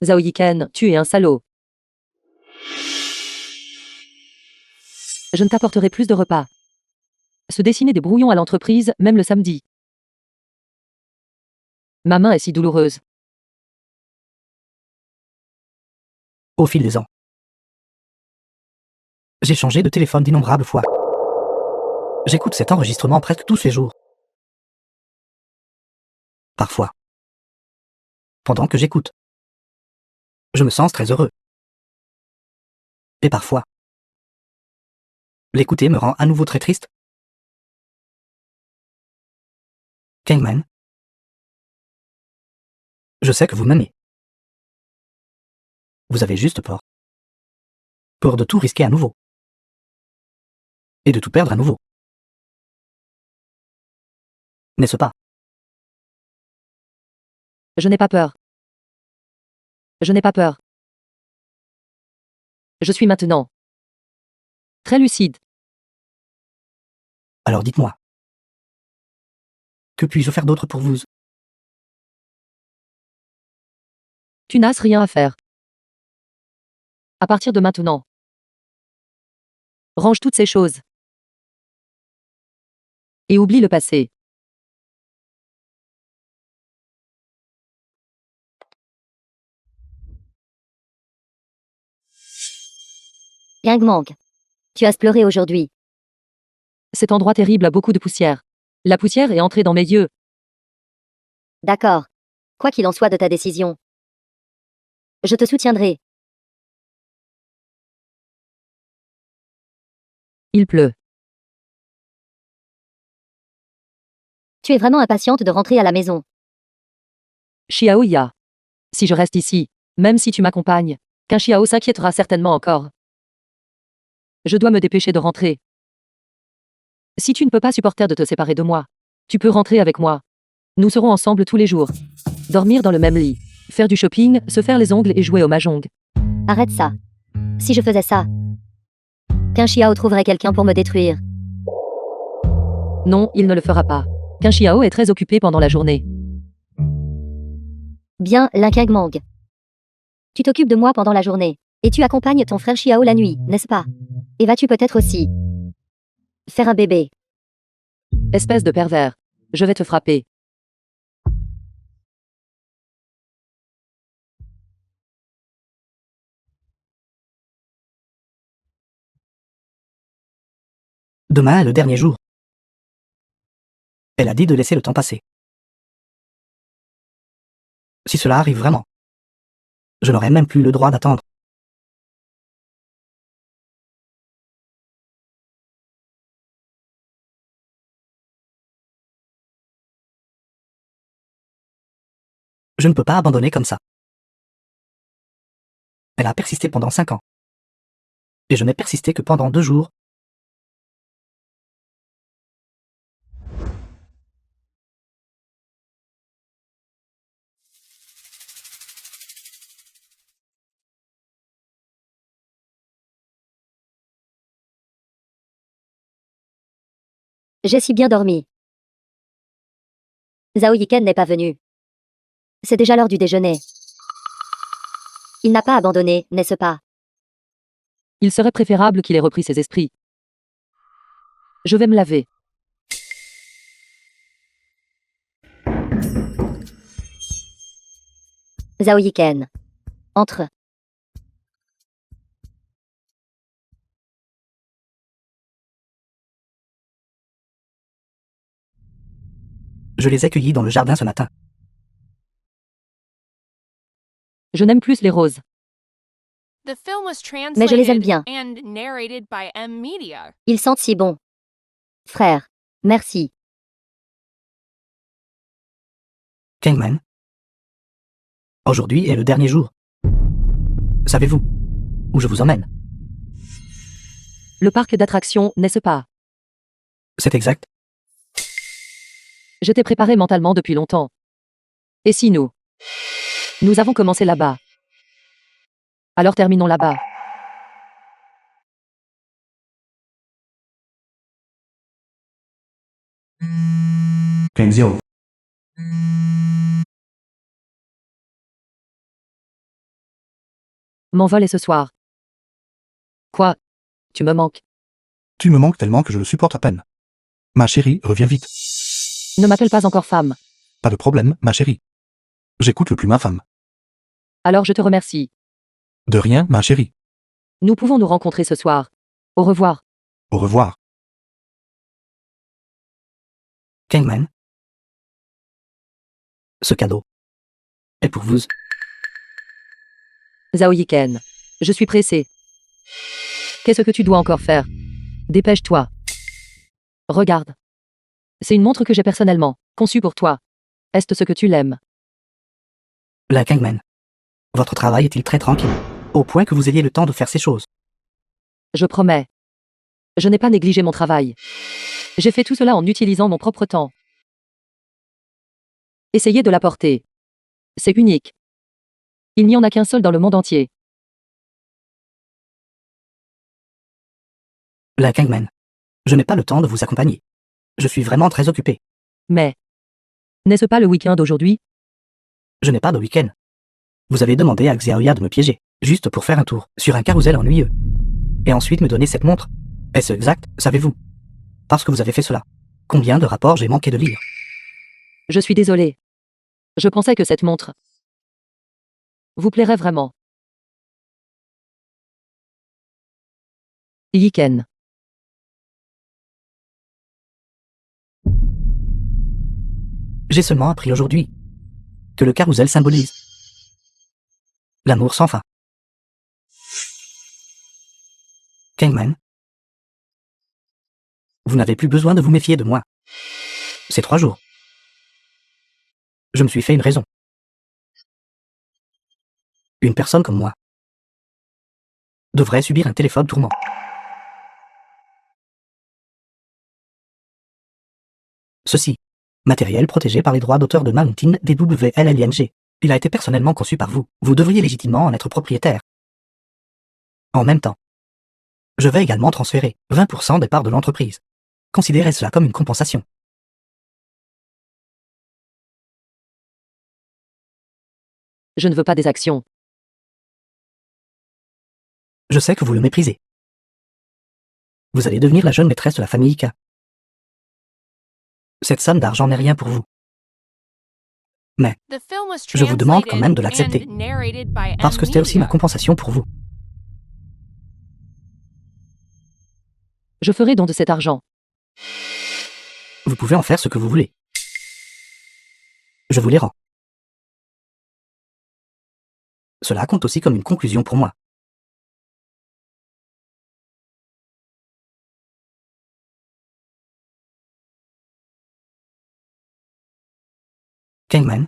Speaker 2: Zhao Yiken, tu es un salaud. Je ne t'apporterai plus de repas. Se dessiner des brouillons à l'entreprise, même le samedi. Ma main est si douloureuse.
Speaker 3: Au fil des ans, j'ai changé de téléphone d'innombrables fois. J'écoute cet enregistrement presque tous les jours. Parfois. Pendant que j'écoute, je me sens très heureux. Et parfois, l'écouter me rend à nouveau très triste. Kangman, je sais que vous m'aimez. Vous avez juste peur. Peur de tout risquer à nouveau. Et de tout perdre à nouveau. N'est-ce pas?
Speaker 2: Je n'ai pas peur. Je n'ai pas peur. Je suis maintenant très lucide.
Speaker 3: Alors dites-moi. Que puis-je faire d'autre pour vous?
Speaker 2: Tu n'as rien à faire. À partir de maintenant, range toutes ces choses. Et oublie le passé.
Speaker 1: Gang. Tu as pleuré aujourd'hui.
Speaker 2: Cet endroit terrible a beaucoup de poussière. La poussière est entrée dans mes yeux.
Speaker 1: D'accord. Quoi qu'il en soit de ta décision, je te soutiendrai.
Speaker 2: Il pleut.
Speaker 1: Tu es vraiment impatiente de rentrer à la maison.
Speaker 2: Xiaoya. Si je reste ici, même si tu m'accompagnes, qu'un Xiao s'inquiétera certainement encore. Je dois me dépêcher de rentrer. Si tu ne peux pas supporter de te séparer de moi, tu peux rentrer avec moi. Nous serons ensemble tous les jours. Dormir dans le même lit, faire du shopping, se faire les ongles et jouer au mahjong.
Speaker 1: Arrête ça. Si je faisais ça, qu'un Xiao trouverait quelqu'un pour me détruire.
Speaker 2: Non, il ne le fera pas. Qin Xiao est très occupé pendant la journée.
Speaker 1: Bien, Lin Kangmang. Tu t'occupes de moi pendant la journée. Et tu accompagnes ton frère Xiao la nuit, n'est-ce pas? Et vas-tu peut-être aussi faire un bébé?
Speaker 2: Espèce de pervers. Je vais te frapper.
Speaker 3: Demain est le dernier jour. Elle a dit de laisser le temps passer. Si cela arrive vraiment, je n'aurai même plus le droit d'attendre. Je ne peux pas abandonner comme ça. Elle a persisté pendant 5 ans. Et je n'ai persisté que pendant 2 jours.
Speaker 1: J'ai si bien dormi. Zhao Yiken n'est pas venu. C'est déjà l'heure du déjeuner. Il n'a pas abandonné, n'est-ce pas?
Speaker 2: Il serait préférable qu'il ait repris ses esprits. Je vais me laver.
Speaker 1: Zhao Yiken. Entre.
Speaker 3: Je les ai cueillis dans le jardin ce matin.
Speaker 2: Je n'aime plus les roses.
Speaker 4: The film was
Speaker 1: Mais je les aime
Speaker 4: translated
Speaker 1: bien.
Speaker 4: and narrated by M Media.
Speaker 1: Ils sentent si bon. Frère. Merci.
Speaker 3: Kangman. Aujourd'hui est le dernier jour. Savez-vous où je vous emmène?
Speaker 2: Le parc d'attractions, n'est-ce pas?
Speaker 3: C'est exact.
Speaker 2: Je t'ai préparé mentalement depuis longtemps. Et si nous avons commencé là-bas. Alors terminons là-bas.
Speaker 5: Kenzio.
Speaker 2: M'envoler ce soir. Quoi? Tu me manques.
Speaker 5: Tu me manques tellement que je le supporte à peine. Ma chérie, reviens vite.
Speaker 2: Ne m'appelle pas encore femme.
Speaker 5: Pas de problème, ma chérie. J'écoute le plus ma femme.
Speaker 2: Alors je te remercie.
Speaker 5: De rien, ma chérie.
Speaker 2: Nous pouvons nous rencontrer ce soir. Au revoir.
Speaker 5: Au revoir.
Speaker 3: Kangman. Ce cadeau est pour vous.
Speaker 2: Zhao Yiken. Je suis pressé. Qu'est-ce que tu dois encore faire? Dépêche-toi. Regarde. C'est une montre que j'ai personnellement conçue pour toi. Est-ce ce que tu l'aimes?
Speaker 3: La Kangman. Votre travail est-il très tranquille, au point que vous ayez le temps de faire ces choses?
Speaker 2: Je promets. Je n'ai pas négligé mon travail. J'ai fait tout cela en utilisant mon propre temps. Essayez de la porter. C'est unique. Il n'y en a qu'un seul dans le monde entier.
Speaker 3: La Kangman. Je n'ai pas le temps de vous accompagner. Je suis vraiment très occupé.
Speaker 2: Mais n'est-ce pas le week-end aujourd'hui?
Speaker 3: Je n'ai pas de week-end. Vous avez demandé à Xiaoya de me piéger, juste pour faire un tour, sur un carrousel ennuyeux. Et ensuite me donner cette montre. Est-ce exact, savez-vous? Parce que vous avez fait cela. Combien de rapports j'ai manqué de lire?
Speaker 2: Je suis désolé. Je pensais que cette montre vous plairait vraiment. Yiken.
Speaker 3: J'ai seulement appris aujourd'hui que le carrousel symbolise l'amour sans fin. Kangman, vous n'avez plus besoin de vous méfier de moi. Ces 3 jours. Je me suis fait une raison. Une personne comme moi devrait subir un téléphone tourment. Ceci, matériel protégé par les droits d'auteur de Mountain DWLLING. Il a été personnellement conçu par vous. Vous devriez légitimement en être propriétaire. En même temps, je vais également transférer 20% des parts de l'entreprise. Considérez cela comme une compensation.
Speaker 2: Je ne veux pas des actions.
Speaker 3: Je sais que vous le méprisez. Vous allez devenir la jeune maîtresse de la famille Ika. Cette somme d'argent n'est rien pour vous.
Speaker 4: The film was
Speaker 3: Je vous demande quand même de
Speaker 4: translated
Speaker 3: l'accepter.
Speaker 4: and narrated by
Speaker 3: Parce que c'était aussi ma
Speaker 4: Media.
Speaker 3: compensation pour vous.
Speaker 2: Je ferai don de cet argent.
Speaker 3: Vous pouvez en faire ce que vous voulez. Je vous les rends. Cela compte aussi comme une conclusion pour moi. Kangman.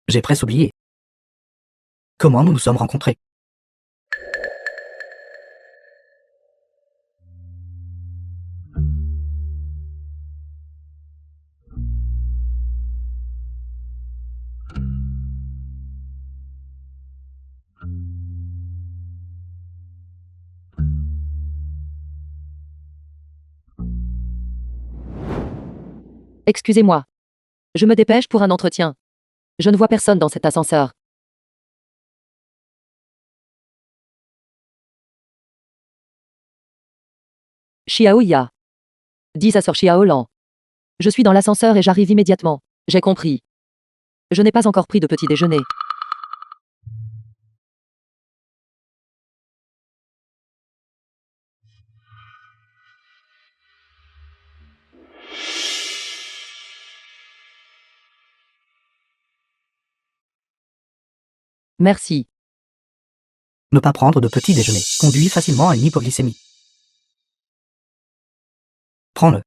Speaker 3: J'ai presque oublié. Comment nous nous sommes rencontrés?
Speaker 2: Excusez-moi. Je me dépêche pour un entretien. Je ne vois personne dans cet ascenseur. Xiao Ya. Dis à Sir Xiao Lan. Je suis dans l'ascenseur et j'arrive immédiatement. J'ai compris. Je n'ai pas encore pris de petit déjeuner. Merci.
Speaker 3: Ne pas prendre de petit déjeuner conduit facilement à une hypoglycémie. Prends-le.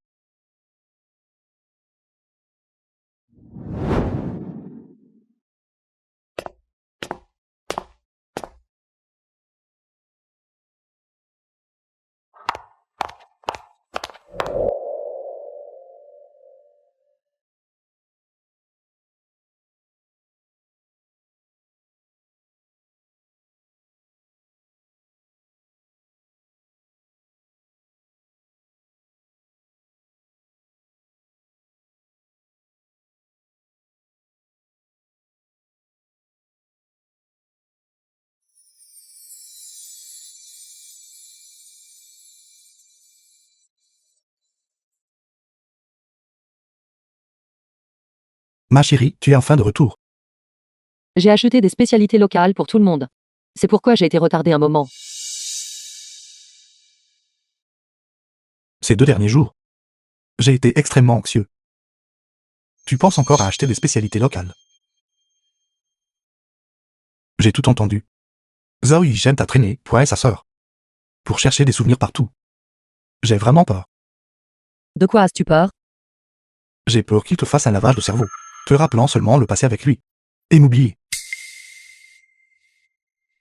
Speaker 5: Ma chérie, tu es enfin de retour.
Speaker 2: J'ai acheté des spécialités locales pour tout le monde. C'est pourquoi j'ai été retardé un moment.
Speaker 5: Ces 2 derniers jours, j'ai été extrêmement anxieux. Tu penses encore à acheter des spécialités locales? J'ai tout entendu. Zhao Yishen t'a traîné, toi et sa sœur, pour chercher des souvenirs partout. J'ai vraiment peur.
Speaker 2: De quoi as-tu peur?
Speaker 5: J'ai peur qu'il te fasse un lavage de cerveau, te rappelant seulement le passé avec lui. Et m'oublier.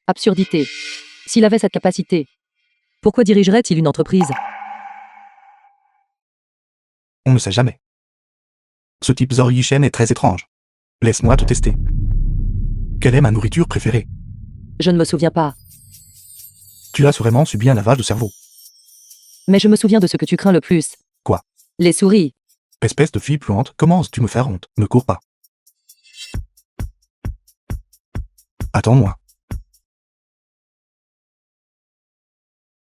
Speaker 2: Absurdité. S'il avait cette capacité, pourquoi dirigerait-il une entreprise?
Speaker 5: On ne sait jamais. Ce type Zhao Yishen est très étrange. Laisse-moi te tester. Quelle est ma nourriture préférée?
Speaker 2: Je ne me souviens pas.
Speaker 5: Tu as sûrement subi un lavage de cerveau.
Speaker 2: Mais je me souviens de ce que tu crains le plus.
Speaker 5: Quoi?
Speaker 2: Les souris.
Speaker 5: Espèce de fille puante, comment oses-tu me faire honte? Ne cours pas. Attends-moi.